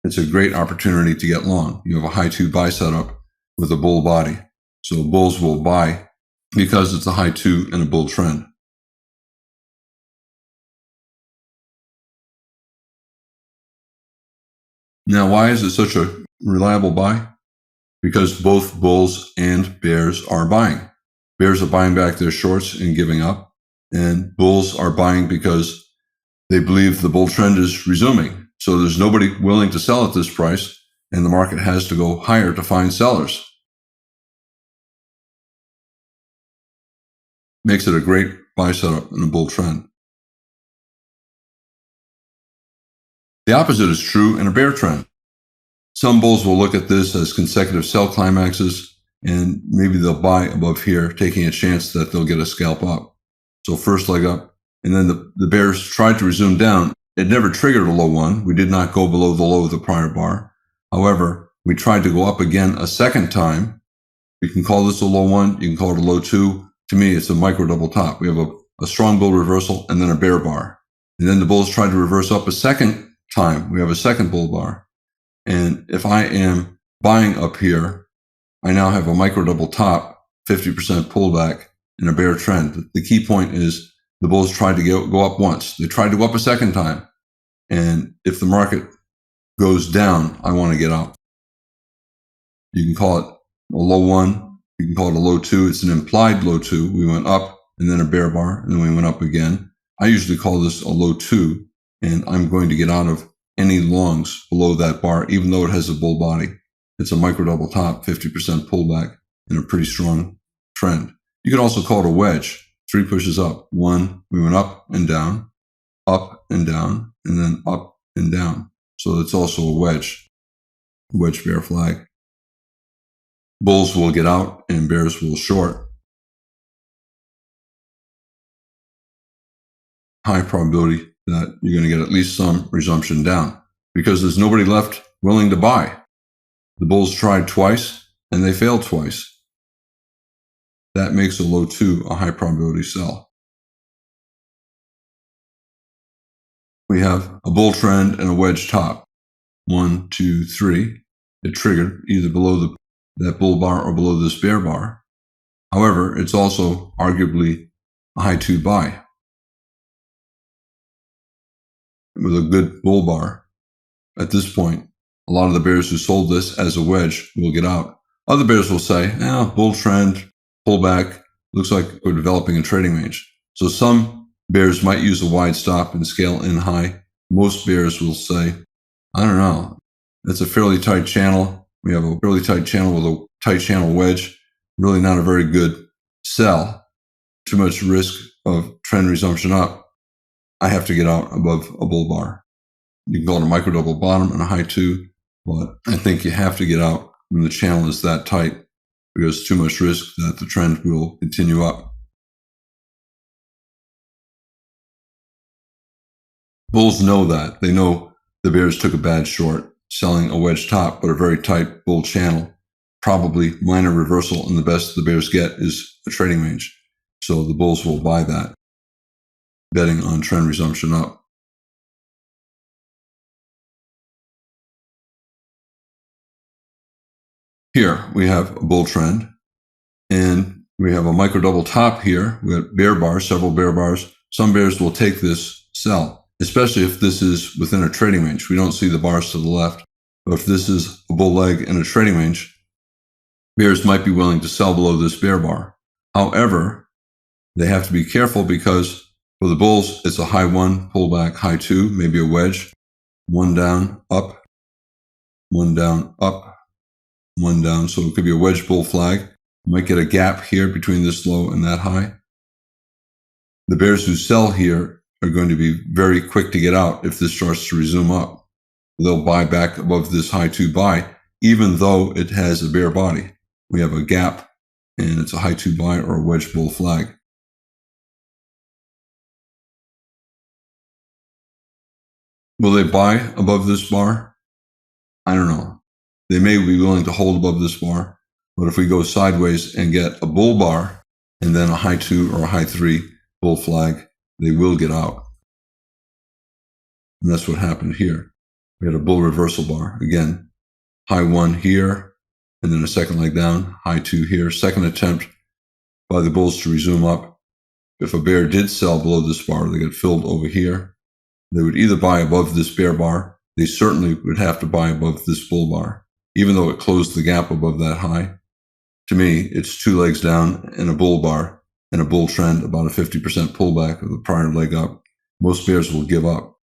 it's a great opportunity to get long. You have a high 2 buy setup with a bull body. So bulls will buy because it's a high 2 and a bull trend. Now, why is it such a reliable buy? Because both bulls and bears are buying. Bears are buying back their shorts and giving up, and bulls are buying because they believe the bull trend is resuming. So there's nobody willing to sell at this price, and the market has to go higher to find sellers. Makes it a great buy setup in a bull trend. The opposite is true in a bear trend. Some bulls will look at this as consecutive sell climaxes, and maybe they'll buy above here, taking a chance that they'll get a scalp up. So first leg up, and then the bears tried to resume down. It never triggered a low 1. We did not go below the low of the prior bar. However, we tried to go up again a second time. You can call this a low 1. You can call it a low 2. To me, it's a micro double top. We have a a strong bull reversal, and then a bear bar. And then the bulls tried to reverse up a second time. We have a second bull bar. And if I am buying up here, I now have a micro double top, 50% pullback, and a bear trend. The key point is the bulls tried to go up once. They tried to go up a second time. And if the market goes down, I want to get out. You can call it a low one. You can call it a low two. It's an implied low two. We went up and then a bear bar, and then we went up again. I usually call this a low two, and I'm going to get out of any longs below that bar, even though it has a bull body. It's a micro double top, 50% pullback, and a pretty strong trend. You could also call it a wedge. 3 pushes up. 1, we went up and down, and then up and down. So it's also a wedge bear flag. Bulls will get out and bears will short. High probability that you're going to get at least some resumption down because there's nobody left willing to buy. The bulls tried twice and they failed twice. That makes a low two a high probability sell. We have a bull trend and a wedge top. 1, 2, 3. It triggered either below that bull bar or below this bear bar. However, it's also arguably a high two buy with a good bull bar. At this point, a lot of the bears who sold this as a wedge will get out. Other bears will say, bull trend, pullback, looks like we're developing a trading range. So some bears might use a wide stop and scale in high. Most bears will say, I don't know, it's a fairly tight channel. We have a fairly tight channel with a tight channel wedge. Really not a very good sell. Too much risk of trend resumption up. I have to get out above a bull bar. You can call it a micro double bottom and a high two, but I think you have to get out when the channel is that tight because too much risk that the trend will continue up. Bulls know that. They know the bears took a bad short, selling a wedge top, but a very tight bull channel. Probably minor reversal, and the best the bears get is a trading range. So the bulls will buy that, betting on trend resumption up. Here we have a bull trend, and we have a micro double top here. We have bear bars, several bear bars. Some bears will take this sell, especially if this is within a trading range. We don't see the bars to the left, but if this is a bull leg in a trading range, bears might be willing to sell below this bear bar. However, they have to be careful because for the bulls, it's a high one, pullback, high two, maybe a wedge, 1 down, up, 1 down, up, 1 down. So it could be a wedge bull flag. You might get a gap here between this low and that high. The bears who sell here are going to be very quick to get out if this starts to resume up. They'll buy back above this high two buy, even though it has a bear body. We have a gap and it's a high two buy or a wedge bull flag. Will they buy above this bar? I don't know. They may be willing to hold above this bar, but if we go sideways and get a bull bar and then a high two or a high three bull flag, they will get out. And that's what happened here. We had a bull reversal bar. Again, high one here, and then a second leg down, high two here. Second attempt by the bulls to resume up. If a bear did sell below this bar, they get filled over here. They would either buy above this bear bar. They certainly would have to buy above this bull bar, even though it closed the gap above that high. To me, it's 2 legs down and a bull bar and a bull trend, about a 50% pullback of the prior leg up. Most bears will give up.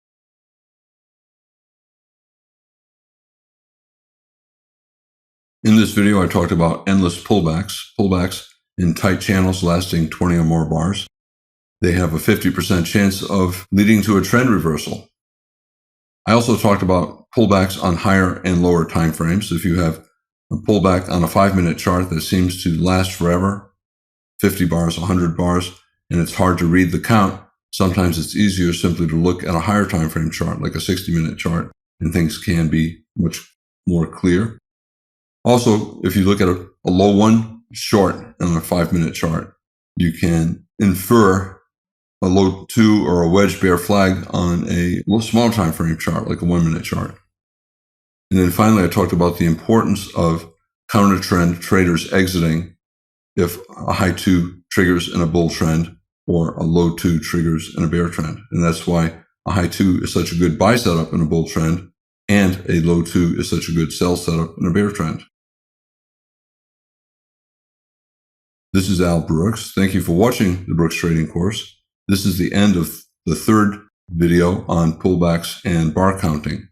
In this video, I talked about endless pullbacks in tight channels lasting 20 or more bars. They have a 50% chance of leading to a trend reversal. I also talked about pullbacks on higher and lower time frames. If you have a pullback on a 5-minute chart that seems to last forever, 50 bars, 100 bars, and it's hard to read the count, sometimes it's easier simply to look at a higher time frame chart, like a 60-minute chart, and things can be much more clear. Also, if you look at a low one short on a 5-minute chart, you can infer a low 2 or a wedge bear flag on a little smaller time frame chart, like a 1 minute chart. And then finally, I talked about the importance of counter trend traders exiting if a high 2 triggers in a bull trend or a low 2 triggers in a bear trend. And that's why a high 2 is such a good buy setup in a bull trend, and a low 2 is such a good sell setup in a bear trend. This is Al Brooks. Thank you for watching the Brooks Trading Course. This is the end of the third video on pullbacks and bar counting.